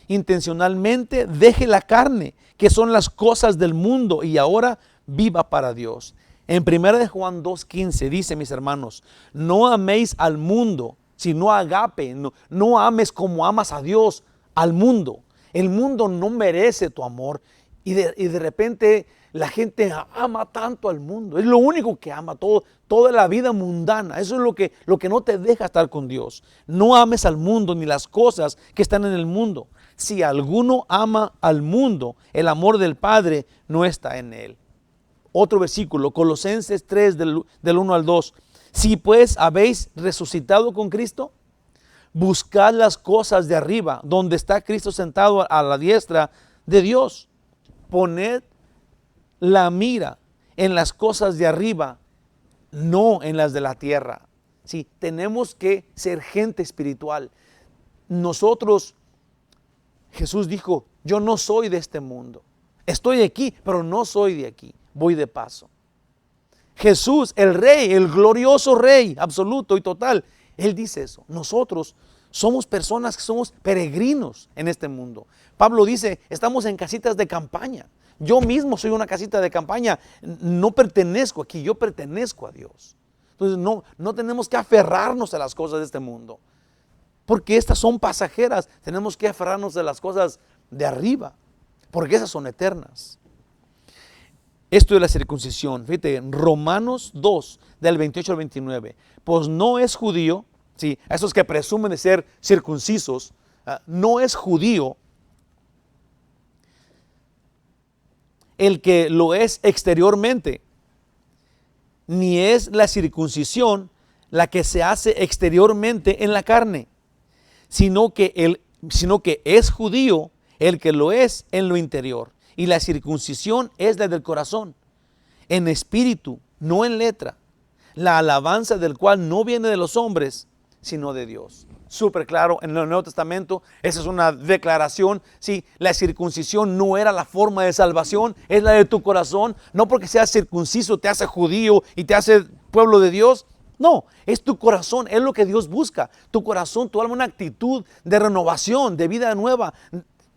intencionalmente deje la carne, que son las cosas del mundo, y ahora viva para Dios. En 1 Juan 2:15 dice, mis hermanos, no améis al mundo, sino agape, no ames como amas a Dios al mundo. El mundo no merece tu amor y de repente la gente ama tanto al mundo. Es lo único que ama, toda la vida mundana. Eso es lo que no te deja estar con Dios. No ames al mundo ni las cosas que están en el mundo. Si alguno ama al mundo, el amor del Padre no está en él. Otro versículo, Colosenses 3 del 1 al 2. Si pues habéis resucitado con Cristo, buscad las cosas de arriba, donde está Cristo sentado a la diestra de Dios. Poned la mira en las cosas de arriba, no en las de la tierra. Sí, tenemos que ser gente espiritual. Nosotros, Jesús dijo, yo no soy de este mundo. Estoy aquí, pero no soy de aquí. Voy de paso. Jesús, el Rey, el glorioso Rey, absoluto y total, Él dice eso. Nosotros somos personas que somos peregrinos en este mundo. Pablo dice, estamos en casitas de campaña. Yo mismo soy una casita de campaña. No pertenezco aquí, yo pertenezco a Dios. Entonces no tenemos que aferrarnos a las cosas de este mundo, porque estas son pasajeras. Tenemos que aferrarnos de las cosas de arriba, porque esas son eternas. Esto de la circuncisión, fíjate, en Romanos 2, del 28 al 29. Pues no es judío, ¿sí? A esos que presumen de ser circuncisos, no es judío el que lo es exteriormente, ni es la circuncisión la que se hace exteriormente en la carne, sino que es judío el que lo es en lo interior. Y la circuncisión es la del corazón, en espíritu, no en letra, la alabanza del cual no viene de los hombres, sino de Dios. Súper claro en el Nuevo Testamento, esa es una declaración. Sí, la circuncisión no era la forma de salvación, es la de tu corazón. No porque seas circunciso te hace judío y te hace pueblo de Dios. No, es tu corazón, es lo que Dios busca. Tu corazón, tu alma, una actitud de renovación, de vida nueva,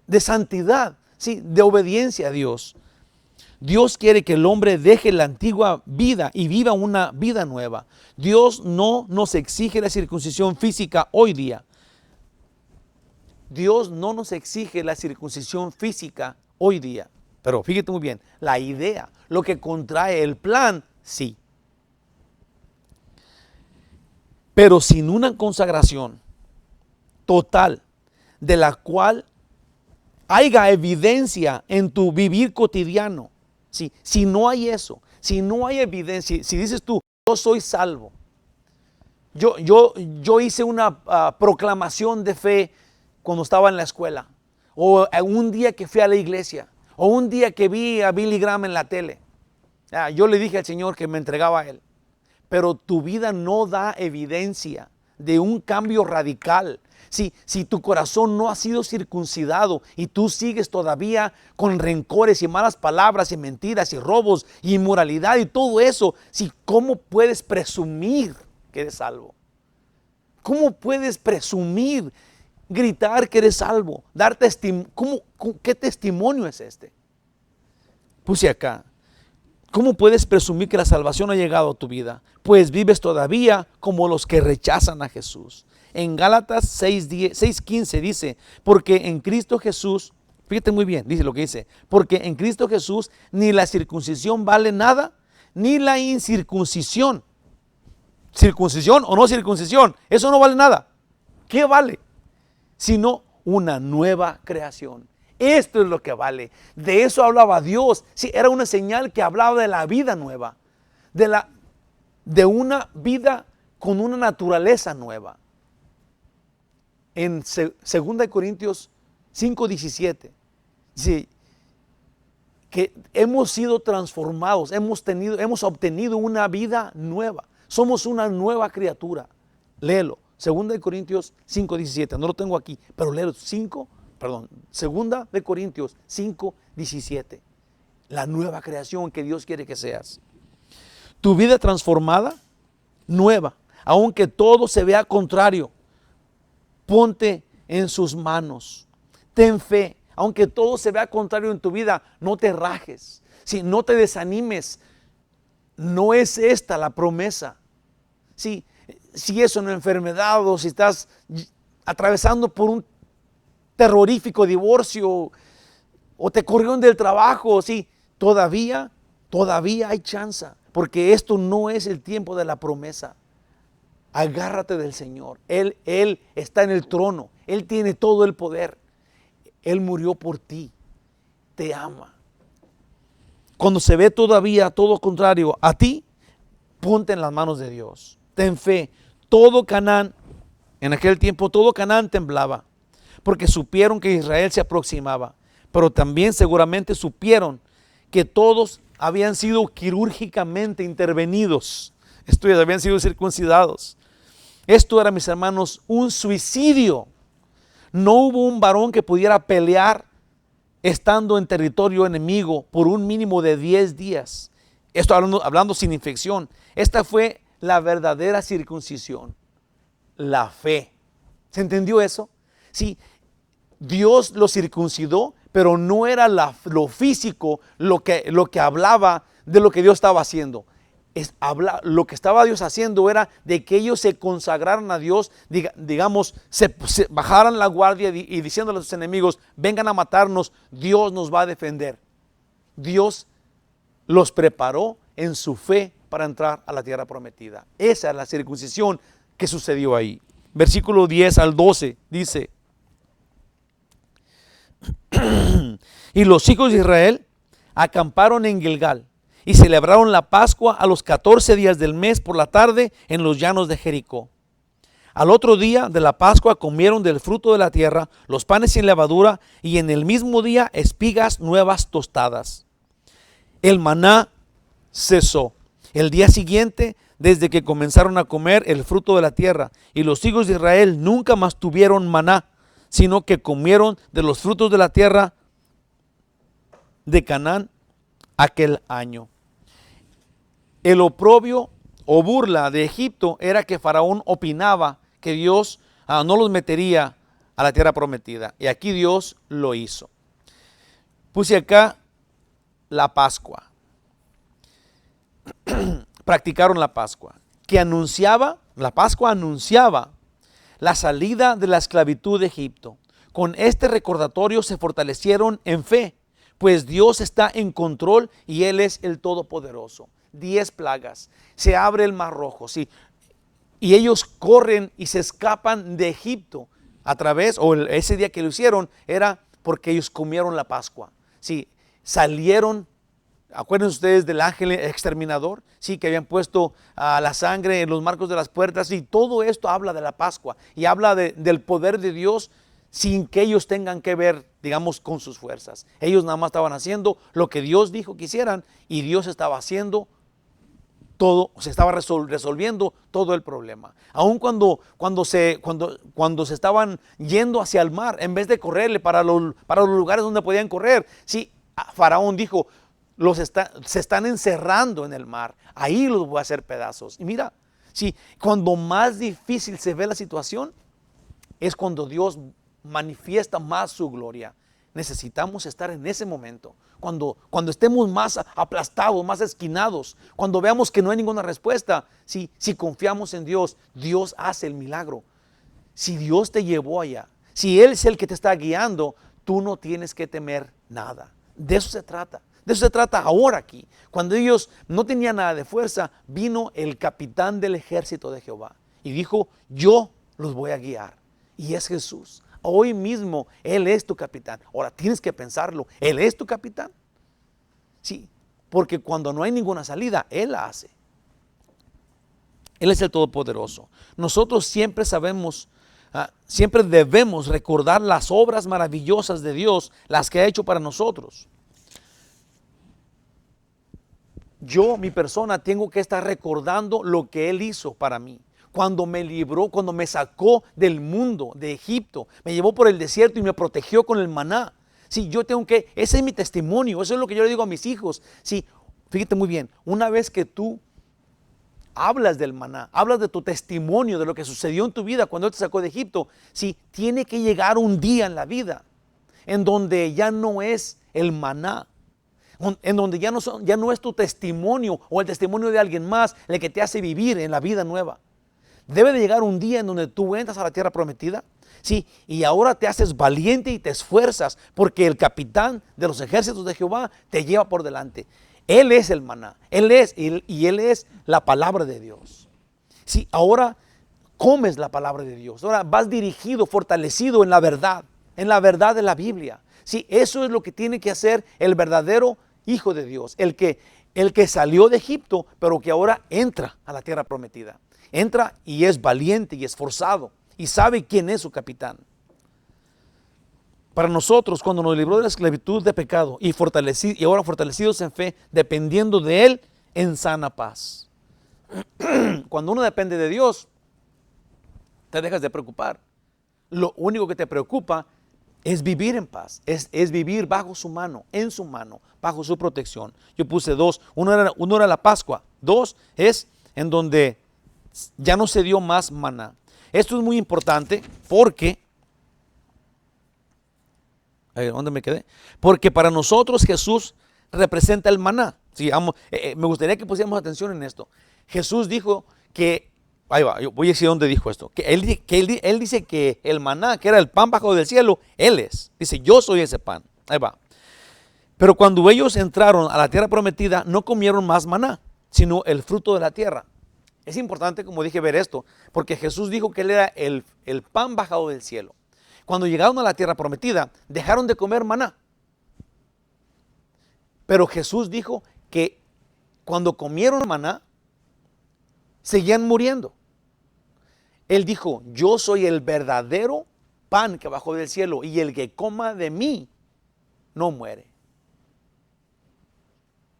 de santidad. Sí, de obediencia a Dios. Dios quiere que el hombre deje la antigua vida y viva una vida nueva. Dios no nos exige la circuncisión física hoy día. Dios no nos exige la circuncisión física hoy día. Pero fíjate muy bien, la idea, lo que contrae el plan, sí. Pero sin una consagración total de la cual haya evidencia en tu vivir cotidiano. Sí, si no hay eso, si no hay evidencia, si dices tú, yo soy salvo, yo hice una proclamación de fe cuando estaba en la escuela, o un día que fui a la iglesia, o un día que vi a Billy Graham en la tele, yo le dije al Señor que me entregaba a Él, pero tu vida no da evidencia de un cambio radical. Si tu corazón no ha sido circuncidado y tú sigues todavía con rencores y malas palabras y mentiras y robos y inmoralidad y todo eso, ¿cómo puedes presumir que eres salvo? ¿Cómo puedes presumir, gritar que eres salvo? Dar testimonio. ¿Qué testimonio es este? Puse acá. ¿Cómo puedes presumir que la salvación ha llegado a tu vida? Pues vives todavía como los que rechazan a Jesús. En Gálatas 6:15 dice, porque en Cristo Jesús, fíjate muy bien, dice lo que dice, porque en Cristo Jesús ni la circuncisión vale nada, ni la incircuncisión. ¿Circuncisión o no circuncisión? Eso no vale nada. ¿Qué vale? Sino una nueva creación. Esto es lo que vale. De eso hablaba Dios. Sí, era una señal que hablaba de la vida nueva, de una vida con una naturaleza nueva. En 2 Corintios 5:17 dice que hemos sido transformados, hemos obtenido una vida nueva. Somos una nueva criatura. Léelo. 2 Corintios 5:17. No lo tengo aquí, pero léelo. 2 Corintios 5:17. La nueva creación que Dios quiere que seas. Tu vida transformada, nueva, aunque todo se vea contrario. Ponte en sus manos. Ten fe. Aunque todo se vea contrario en tu vida, no te rajes. No te desanimes. No es esta la promesa. Si es una enfermedad o si estás atravesando por un terrorífico divorcio o te corrieron del trabajo, todavía hay chance, porque esto no es el tiempo de la promesa. Agárrate del Señor. Él está en el trono. Él tiene todo el poder. Él murió por ti. Te ama. Cuando se ve todavía todo contrario a ti, ponte en las manos de Dios. Ten fe. Todo Canaán, en aquel tiempo todo Canaán temblaba, porque supieron que Israel se aproximaba. Pero también seguramente supieron que todos habían sido quirúrgicamente intervenidos. Estos habían sido circuncidados. Esto era, mis hermanos, un suicidio. No hubo un varón que pudiera pelear estando en territorio enemigo por un mínimo de 10 días. Esto hablando sin infección. Esta fue la verdadera circuncisión. La fe. ¿Se entendió eso? Sí, Dios lo circuncidó, pero no era lo físico lo que hablaba de lo que Dios estaba haciendo. Lo que estaba Dios haciendo era de que ellos se consagraran a Dios, digamos, se bajaran la guardia y diciéndole a sus enemigos, vengan a matarnos, Dios nos va a defender. Dios los preparó en su fe para entrar a la tierra prometida. Esa es la circuncisión que sucedió ahí. Versículo 10 al 12 dice, y los hijos de Israel acamparon en Gilgal y celebraron la Pascua a los 14 días del mes por la tarde en los llanos de Jericó. Al otro día de la Pascua comieron del fruto de la tierra, los panes sin levadura, y en el mismo día espigas nuevas tostadas. El maná cesó el día siguiente desde que comenzaron a comer el fruto de la tierra, y los hijos de Israel nunca más tuvieron maná, sino que comieron de los frutos de la tierra de Canaán aquel año. El oprobio o burla de Egipto era que Faraón opinaba que Dios no los metería a la tierra prometida. Y aquí Dios lo hizo. Puse acá la Pascua. Practicaron la Pascua, la Pascua anunciaba la salida de la esclavitud de Egipto. Con este recordatorio se fortalecieron en fe, pues Dios está en control y Él es el Todopoderoso. 10 plagas, se abre el Mar Rojo, ¿sí? Y ellos corren y se escapan de Egipto ese día que lo hicieron era porque ellos comieron la Pascua, ¿sí? Salieron. Acuérdense ustedes del ángel exterminador, sí, que habían puesto la sangre en los marcos de las puertas, y todo esto habla de la Pascua y habla del poder de Dios sin que ellos tengan que ver, digamos, con sus fuerzas. Ellos nada más estaban haciendo lo que Dios dijo que hicieran y Dios estaba haciendo todo, se estaba resolviendo todo el problema. Aun cuando se estaban yendo hacia el mar, en vez de correrle para los lugares donde podían correr, sí, Faraón dijo, se están encerrando en el mar, ahí los voy a hacer pedazos. Y mira, sí, cuando más difícil se ve la situación, es cuando Dios manifiesta más su gloria. Necesitamos estar en ese momento, cuando estemos más aplastados, más esquinados, cuando veamos que no hay ninguna respuesta. Si confiamos en Dios, Dios hace el milagro. Si Dios te llevó allá, si Él es el que te está guiando, tú no tienes que temer nada. De eso se trata. De eso se trata ahora aquí. Cuando ellos no tenían nada de fuerza, vino el capitán del ejército de Jehová y dijo, yo los voy a guiar. Y es Jesús. Hoy mismo Él es tu capitán. Ahora tienes que pensarlo. ¿Él es tu capitán? Sí, porque cuando no hay ninguna salida, Él la hace. Él es el Todopoderoso. Nosotros siempre siempre debemos recordar las obras maravillosas de Dios, las que ha hecho para nosotros. Yo, mi persona, tengo que estar recordando lo que Él hizo para mí. Cuando me libró, cuando me sacó del mundo, de Egipto, me llevó por el desierto y me protegió con el maná. Sí, ese es mi testimonio, eso es lo que yo le digo a mis hijos. Sí, fíjate muy bien, una vez que tú hablas del maná, hablas de tu testimonio, de lo que sucedió en tu vida cuando Él te sacó de Egipto, sí, tiene que llegar un día en la vida en donde ya no es el maná, en donde ya no es tu testimonio o el testimonio de alguien más el que te hace vivir en la vida nueva. Debe de llegar un día en donde tú entras a la tierra prometida, sí, y ahora te haces valiente y te esfuerzas porque el capitán de los ejércitos de Jehová te lleva por delante. Él es el maná, Él es la palabra de Dios. Sí, ahora comes la palabra de Dios, ahora vas dirigido, fortalecido en la verdad de la Biblia. Sí, eso es lo que tiene que hacer el verdadero hijo de Dios, el que salió de Egipto, pero que ahora entra a la tierra prometida. Entra y es valiente y esforzado y sabe quién es su capitán. Para nosotros, cuando nos libró de la esclavitud de pecado y ahora fortalecidos en fe, dependiendo de Él en sana paz. Cuando uno depende de Dios, te dejas de preocupar. Lo único que te preocupa es vivir en paz, es vivir bajo su mano, en su mano, bajo su protección. Yo puse dos, uno era la Pascua, dos es en donde ya no se dio más maná. Esto es muy importante porque, ¿dónde me quedé? Porque para nosotros Jesús representa el maná. Sí, me gustaría que pusiéramos atención en esto. Jesús dijo que, ahí va, yo voy a decir dónde dijo esto, que él dice que el maná, que era el pan bajo del cielo, Él es. Dice, yo soy ese pan. Ahí va. Pero cuando ellos entraron a la tierra prometida, no comieron más maná, sino el fruto de la tierra. Es importante, como dije, ver esto, porque Jesús dijo que Él era el pan bajado del cielo. Cuando llegaron a la tierra prometida, dejaron de comer maná. Pero Jesús dijo que cuando comieron maná, seguían muriendo. Él dijo, yo soy el verdadero pan que bajó del cielo y el que coma de mí no muere.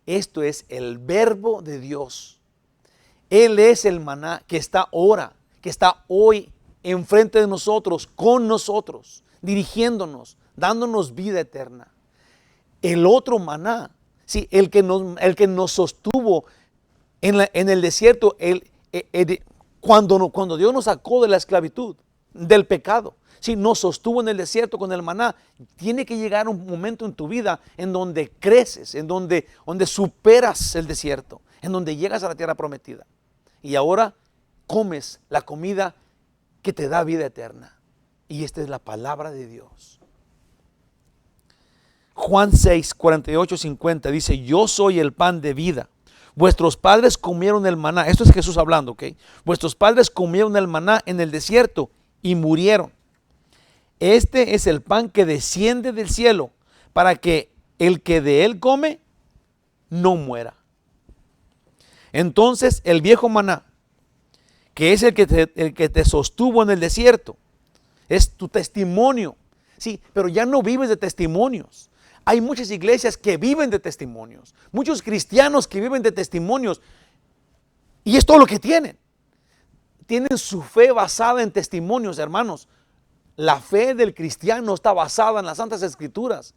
Esto es el verbo de Dios. Él es el maná que está ahora, que está hoy enfrente de nosotros, con nosotros, dirigiéndonos, dándonos vida eterna. El otro maná, sí, el que nos sostuvo en el desierto, cuando Dios nos sacó de la esclavitud, del pecado, sí, nos sostuvo en el desierto con el maná. Tiene que llegar un momento en tu vida en donde creces, en donde superas el desierto, en donde llegas a la tierra prometida. Y ahora comes la comida que te da vida eterna. Y esta es la palabra de Dios. Juan 6, 48, 50 dice, yo soy el pan de vida. Vuestros padres comieron el maná. Esto es Jesús hablando, ¿ok? Vuestros padres comieron el maná en el desierto y murieron. Este es el pan que desciende del cielo para que el que de él come no muera. Entonces el viejo maná, que es el que te sostuvo en el desierto, es tu testimonio. Sí, pero ya no vives de testimonios. Hay muchas iglesias que viven de testimonios, muchos cristianos que viven de testimonios. Y es todo lo que tienen. Tienen su fe basada en testimonios, hermanos. La fe del cristiano está basada en las Santas Escrituras.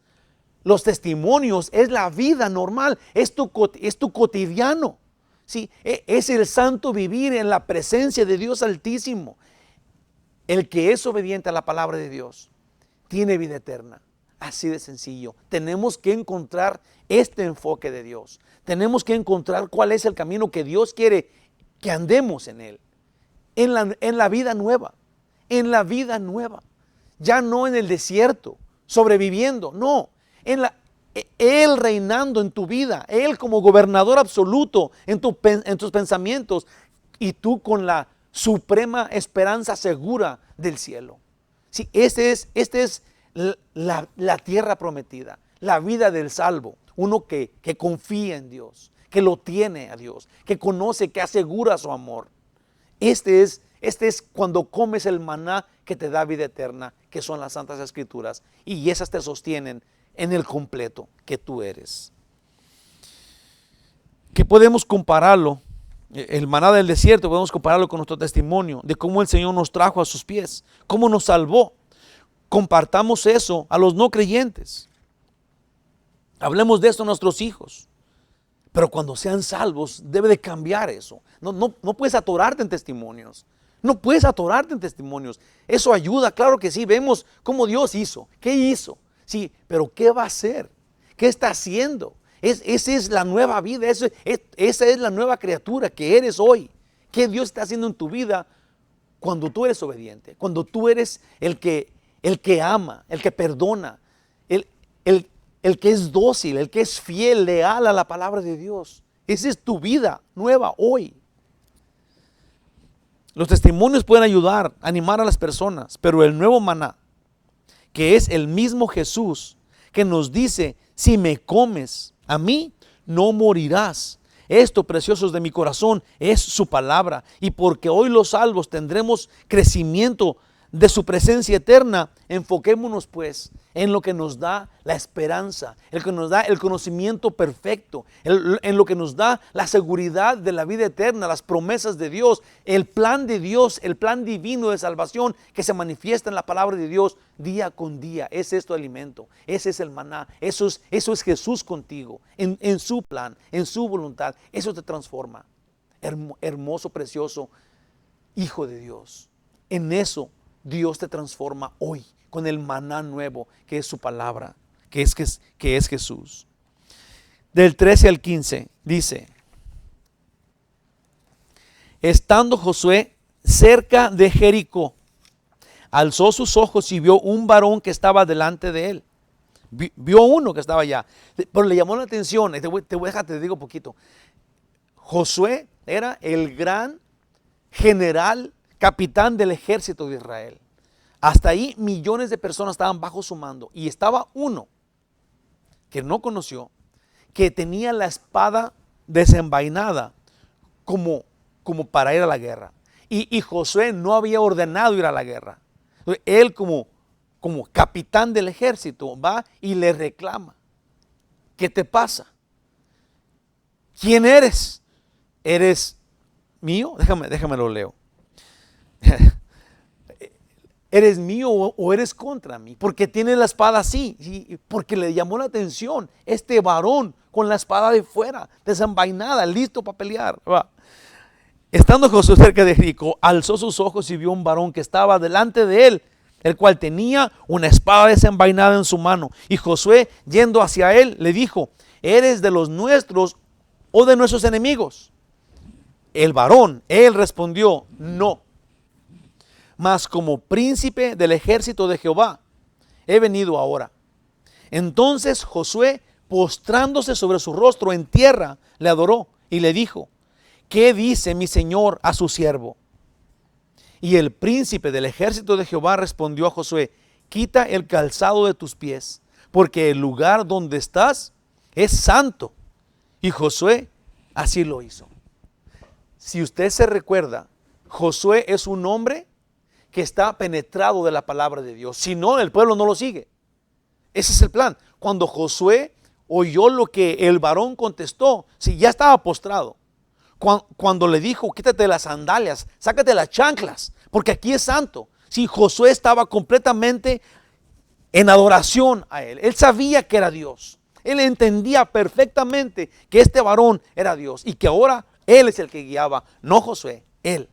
Los testimonios es la vida normal, es tu cotidiano. ¿Sí? Es el santo vivir en la presencia de Dios Altísimo. El que es obediente a la palabra de Dios tiene vida eterna. Así de sencillo. Tenemos que encontrar este enfoque de Dios. Tenemos que encontrar cuál es el camino que Dios quiere que andemos en él. En la vida nueva. En la vida nueva. Ya no en el desierto, sobreviviendo. No. Él reinando en tu vida. Él como gobernador absoluto en tus pensamientos. Y tú con la suprema esperanza segura del cielo. Sí, este es la tierra prometida, la vida del salvo, uno que confía en Dios, que lo tiene a Dios, que conoce, que asegura su amor. Este es cuando comes el maná que te da vida eterna, que son las Santas Escrituras, y esas te sostienen en el completo que tú eres. Que podemos compararlo. El maná del desierto podemos compararlo con nuestro testimonio de cómo el Señor nos trajo a sus pies, cómo nos salvó. Compartamos eso a los no creyentes. Hablemos de esto a nuestros hijos. Pero cuando sean salvos debe de cambiar eso. No puedes atorarte en testimonios. No puedes atorarte en testimonios. Eso ayuda, claro que sí. Vemos cómo Dios hizo. ¿Qué hizo? Sí, pero ¿qué va a hacer? ¿Qué está haciendo? Esa es la nueva vida, esa es la nueva criatura que eres hoy. ¿Qué Dios está haciendo en tu vida cuando tú eres obediente? Cuando tú eres el que ama, el que perdona, el que es dócil, el que es fiel, leal a la palabra de Dios. Esa es tu vida nueva hoy. Los testimonios pueden ayudar, animar a las personas, pero el nuevo maná, que es el mismo Jesús, que nos dice, si me comes a mí, no morirás. Esto, preciosos de mi corazón, es su palabra. Y porque hoy los salvos tendremos crecimiento de su presencia eterna, enfoquémonos pues en lo que nos da la esperanza, el que nos da el conocimiento perfecto, en lo que nos da la seguridad de la vida eterna, las promesas de Dios, el plan de Dios, el plan divino de salvación que se manifiesta en la palabra de Dios día con día. Ese es tu alimento, ese es el maná, eso es Jesús contigo, en su plan, en su voluntad. Eso te transforma. Hermoso, precioso Hijo de Dios. En eso Dios te transforma hoy con el maná nuevo que es su palabra, que es Jesús. Del 13 al 15 dice: estando Josué cerca de Jericó, alzó sus ojos y vio un varón que estaba delante de él. Vio uno que estaba allá, pero le llamó la atención. Te digo poquito. Josué era el gran general, capitán del ejército de Israel. Hasta ahí millones de personas estaban bajo su mando. Y estaba uno que no conoció, que tenía la espada desenvainada como para ir a la guerra. Y Josué no había ordenado ir a la guerra. Entonces, él como capitán del ejército va y le reclama: ¿qué te pasa? ¿Quién eres? ¿Eres mío? Déjame lo leo. ¿Eres mío o eres contra mí? Porque tiene la espada así, porque le llamó la atención este varón con la espada de fuera, desenvainada, listo para pelear. Estando Josué cerca de Jericó, alzó sus ojos y vio un varón que estaba delante de él, el cual tenía una espada desenvainada en su mano. Y Josué, yendo hacia él, le dijo: ¿eres de los nuestros o de nuestros enemigos? El varón, él respondió: no, mas como príncipe del ejército de Jehová he venido ahora. Entonces Josué, postrándose sobre su rostro en tierra, le adoró y le dijo: ¿qué dice mi señor a su siervo? Y el príncipe del ejército de Jehová respondió a Josué: quita el calzado de tus pies, porque el lugar donde estás es santo. Y Josué así lo hizo. Si usted se recuerda, Josué es un hombre que está penetrado de la palabra de Dios. Si no, el pueblo no lo sigue. Ese es el plan. Cuando Josué oyó lo que el varón contestó, si ya estaba postrado, Cuando le dijo, quítate las sandalias, sácate las chanclas, porque aquí es santo. Sí, Josué estaba completamente en adoración a él. Él sabía que era Dios. Él entendía perfectamente que este varón era Dios y que ahora él es el que guiaba, no Josué, él.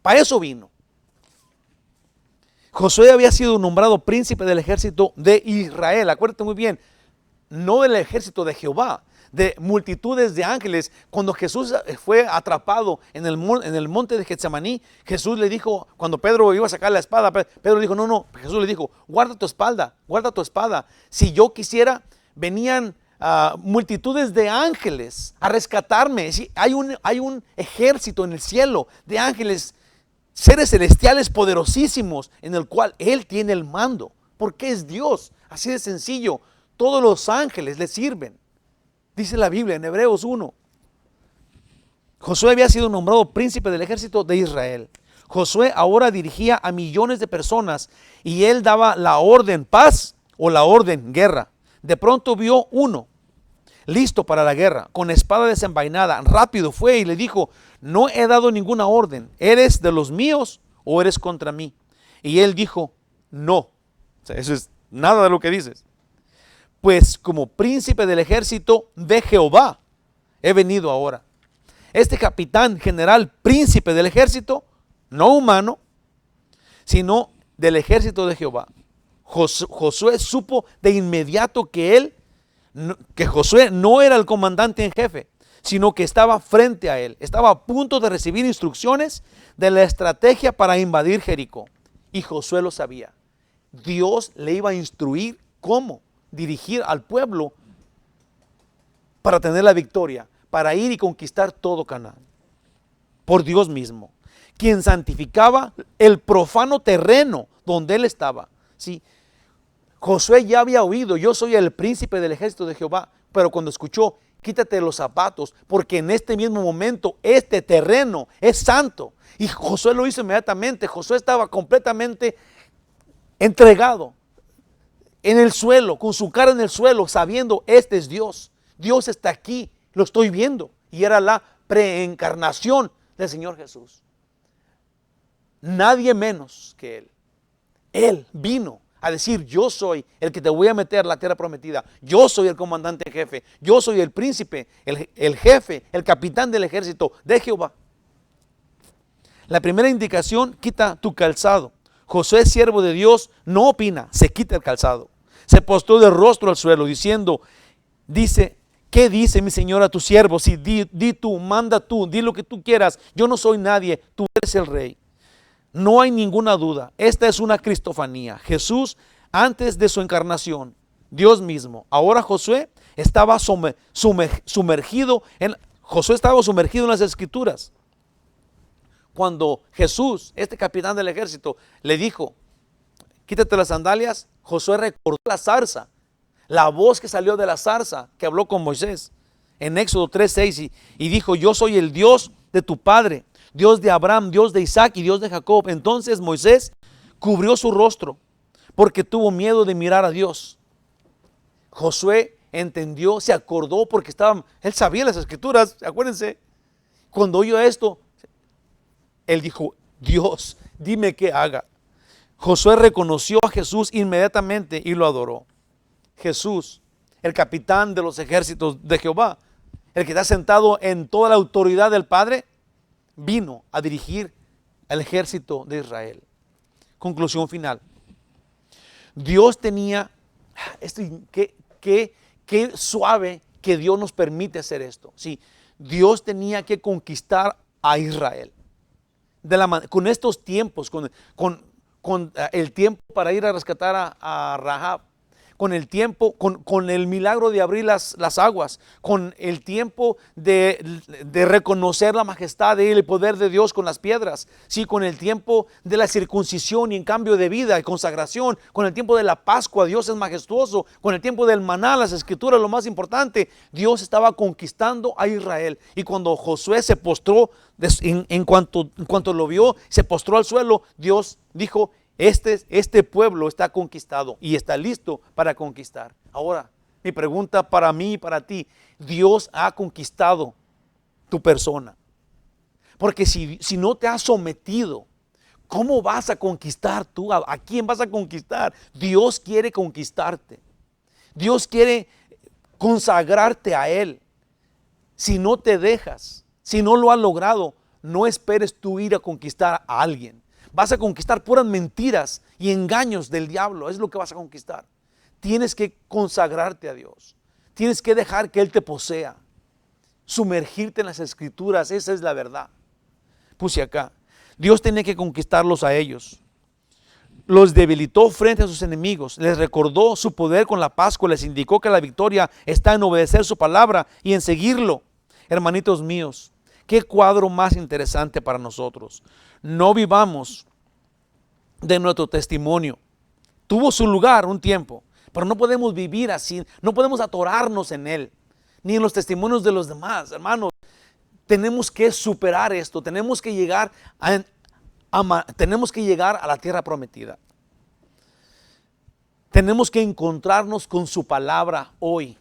Para eso vino. Josué había sido nombrado príncipe del ejército de Israel. Acuérdate muy bien, no del ejército de Jehová, de multitudes de ángeles. Cuando Jesús fue atrapado en el monte de Getsemaní, Jesús le dijo, cuando Pedro iba a sacar la espada, Pedro le dijo, no, Jesús le dijo, guarda tu espada. Si yo quisiera, venían multitudes de ángeles a rescatarme. Sí, hay un ejército en el cielo de ángeles, seres celestiales poderosísimos, en el cual Él tiene el mando, porque es Dios. Así de sencillo. Todos los ángeles le sirven. Dice la Biblia en Hebreos 1. Josué había sido nombrado príncipe del ejército de Israel. Josué ahora dirigía a millones de personas y él daba la orden paz o la orden guerra. De pronto vio uno listo para la guerra, con espada desenvainada. Rápido fue y le dijo, no he dado ninguna orden. ¿Eres de los míos o eres contra mí? Y él dijo, no. O sea, eso es nada de lo que dices. Pues como príncipe del ejército de Jehová he venido ahora. Este capitán general, príncipe del ejército, no humano, sino del ejército de Jehová. Josué supo de inmediato que Josué no era el comandante en jefe, sino que estaba frente a él. Estaba a punto de recibir instrucciones de la estrategia para invadir Jericó. Y Josué lo sabía. Dios le iba a instruir cómo dirigir al pueblo para tener la victoria, para ir y conquistar todo Canaán. Por Dios mismo, quien santificaba el profano terreno donde él estaba. ¿Sí? Josué ya había oído, yo soy el príncipe del ejército de Jehová, pero cuando escuchó, quítate los zapatos, porque en este mismo momento este terreno es santo. Y Josué lo hizo inmediatamente. Josué estaba completamente entregado en el suelo, con su cara en el suelo, sabiendo, este es Dios. Dios está aquí, lo estoy viendo. Y era la preencarnación del Señor Jesús. Nadie menos que Él. Él vino a decir, yo soy el que te voy a meter a la tierra prometida. Yo soy el comandante en jefe. Yo soy el príncipe, el jefe, el capitán del ejército de Jehová. La primera indicación, quita tu calzado. Josué, siervo de Dios, no opina, se quita el calzado. Se postró de rostro al suelo diciendo, ¿qué dice mi señor a tu siervo? Si di tú, manda tú, di lo que tú quieras. Yo no soy nadie, tú eres el rey. No hay ninguna duda, esta es una cristofanía. Jesús antes de su encarnación, Dios mismo. Ahora Josué estaba sumergido en las escrituras. Cuando Jesús, este capitán del ejército, le dijo, quítate las sandalias, Josué recordó la zarza, la voz que salió de la zarza que habló con Moisés en Éxodo 3:6 y dijo, yo soy el Dios de tu padre, Dios de Abraham, Dios de Isaac y Dios de Jacob. Entonces Moisés cubrió su rostro porque tuvo miedo de mirar a Dios. Josué entendió, se acordó porque él sabía las escrituras, acuérdense. Cuando oyó esto, él dijo, Dios, dime qué haga. Josué reconoció a Jesús inmediatamente y lo adoró. Jesús, el capitán de los ejércitos de Jehová, el que está sentado en toda la autoridad del Padre, vino a dirigir al ejército de Israel. Conclusión final. Dios tenía, qué suave que Dios nos permite hacer esto. Sí, Dios tenía que conquistar a Israel. Con estos tiempos, con el tiempo para ir a rescatar a Rahab, con el tiempo, con el milagro de abrir las aguas, con el tiempo de reconocer la majestad y el poder de Dios con las piedras, sí, con el tiempo de la circuncisión y en cambio de vida y consagración, con el tiempo de la Pascua, Dios es majestuoso, con el tiempo del maná, las escrituras, lo más importante, Dios estaba conquistando a Israel. Y cuando Josué se postró, en cuanto lo vio, se postró al suelo, Dios dijo, este pueblo está conquistado y está listo para conquistar. Ahora, mi pregunta para mí y para ti, Dios ha conquistado tu persona. Porque si no te has sometido, ¿cómo vas a conquistar tú? ¿A quién vas a conquistar? Dios quiere conquistarte. Dios quiere consagrarte a Él. Si no te dejas, si no lo has logrado, no esperes tú ir a conquistar a alguien. Vas a conquistar puras mentiras y engaños del diablo. Es lo que vas a conquistar. Tienes que consagrarte a Dios. Tienes que dejar que Él te posea. Sumergirte en las Escrituras. Esa es la verdad. Puse acá. Dios tenía que conquistarlos a ellos. Los debilitó frente a sus enemigos. Les recordó su poder con la Pascua. Les indicó que la victoria está en obedecer su palabra y en seguirlo. Hermanitos míos, qué cuadro más interesante para nosotros. No vivamos de nuestro testimonio. Tuvo su lugar un tiempo, pero no podemos vivir así. No podemos atorarnos en él, ni en los testimonios de los demás. Hermanos, tenemos que superar esto. Tenemos que llegar a la tierra prometida. Tenemos que encontrarnos con su palabra hoy.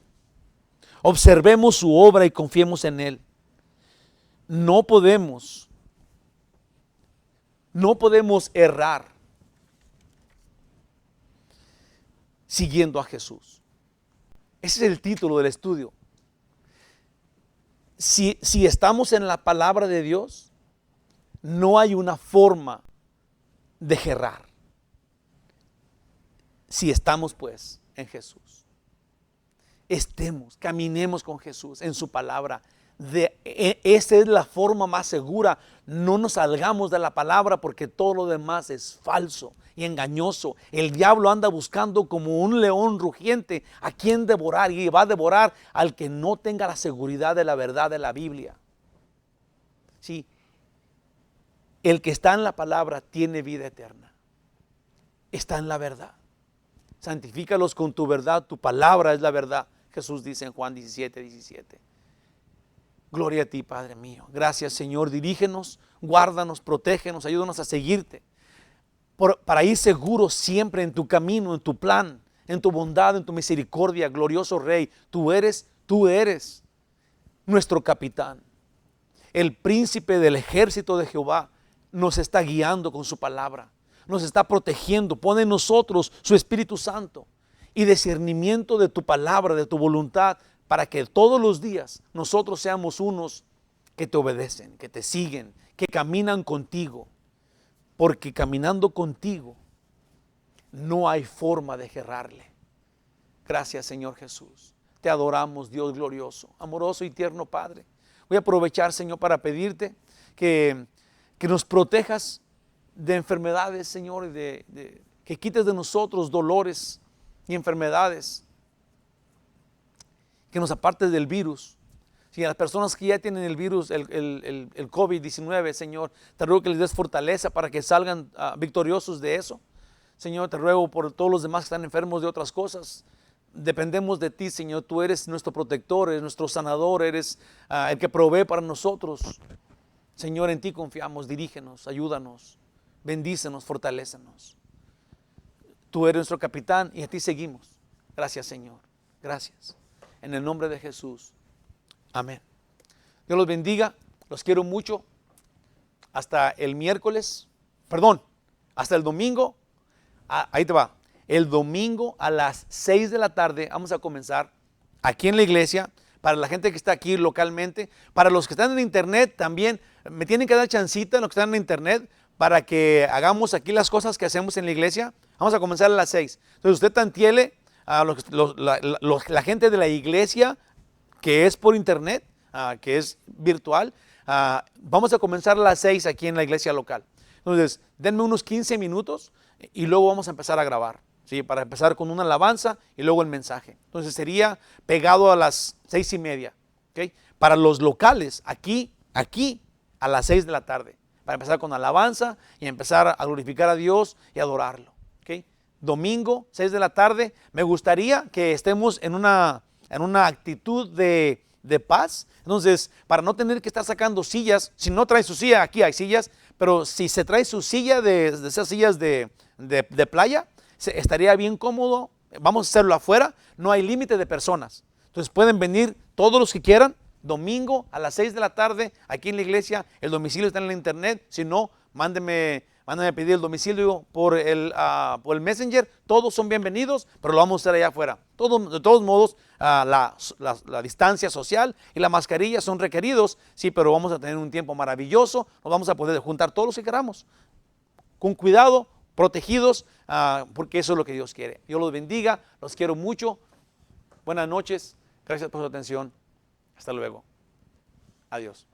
Observemos su obra y confiemos en Él. No podemos errar siguiendo a Jesús. Ese es el título del estudio. Si estamos en la palabra de Dios, no hay una forma de errar. Si estamos pues en Jesús. Caminemos con Jesús en su palabra. Esa es la forma más segura. No nos salgamos de la palabra, porque todo lo demás es falso y engañoso. El diablo anda buscando como un león rugiente a quien devorar, y va a devorar al que no tenga la seguridad de la verdad de la Biblia. Sí, el que está en la palabra tiene vida eterna. Está en la verdad. Santifícalos con tu verdad, tu palabra es la verdad. Jesús dice en Juan 17:17. Gloria a ti, Padre mío. Gracias, Señor. Dirígenos, guárdanos, protégenos, ayúdanos a seguirte. Para ir seguros siempre en tu camino, en tu plan, en tu bondad, en tu misericordia, glorioso Rey. Tú eres nuestro capitán. El príncipe del ejército de Jehová nos está guiando con su palabra. Nos está protegiendo. Pone en nosotros su Espíritu Santo y discernimiento de tu palabra, de tu voluntad, para que todos los días nosotros seamos unos que te obedecen, que te siguen, que caminan contigo. Porque caminando contigo no hay forma de errarle. Gracias, Señor Jesús. Te adoramos, Dios glorioso, amoroso y tierno Padre. Voy a aprovechar, Señor, para pedirte que nos protejas de enfermedades, Señor, que quites de nosotros dolores y enfermedades, que nos apartes del virus. Si a las personas que ya tienen el virus, el COVID-19, Señor, te ruego que les des fortaleza para que salgan victoriosos de eso. Señor, te ruego por todos los demás que están enfermos de otras cosas. Dependemos de ti, Señor. Tú eres nuestro protector, eres nuestro sanador, eres el que provee para nosotros. Señor, en ti confiamos. Dirígenos, ayúdanos, bendícenos, fortalécenos. Tú eres nuestro capitán y a ti seguimos. Gracias, Señor. Gracias. En el nombre de Jesús. Amén. Dios los bendiga. Los quiero mucho. Hasta el miércoles. Hasta el domingo. Ahí te va. El domingo a las 6 de la tarde vamos a comenzar aquí en la iglesia. Para la gente que está aquí localmente. Para los que están en internet también. Me tienen que dar chancita, los que están en internet, para que hagamos aquí las cosas que hacemos en la iglesia. Vamos a comenzar a las 6. Entonces usted tantiele a la gente de la iglesia que es por internet, que es virtual. Vamos a comenzar a las 6 aquí en la iglesia local. Entonces, denme unos 15 minutos y luego vamos a empezar a grabar, ¿sí? Para empezar con una alabanza y luego el mensaje. Entonces sería pegado a las 6:30, ¿okay? Para los locales, aquí a las 6 de la tarde. Para empezar con alabanza y empezar a glorificar a Dios y adorarlo. ¿Okay? Domingo, 6 de la tarde. Me gustaría que estemos en una actitud de paz. Entonces, para no tener que estar sacando sillas, si no trae su silla, aquí hay sillas, pero si se trae su silla de esas sillas de playa, estaría bien cómodo. Vamos a hacerlo afuera, no hay límite de personas. Entonces pueden venir todos los que quieran, domingo a las 6 de la tarde aquí en la iglesia. El domicilio está en la internet. Si no, mándeme a pedir el domicilio por el Messenger. Todos son bienvenidos, pero lo vamos a hacer allá afuera. De todos modos, la distancia social y la mascarilla son requeridos, sí, pero vamos a tener un tiempo maravilloso. Nos vamos a poder juntar todos los que queramos, con cuidado, protegidos, porque eso es lo que Dios quiere. Dios los bendiga, los quiero mucho. Buenas noches, gracias por su atención. Hasta luego. Adiós.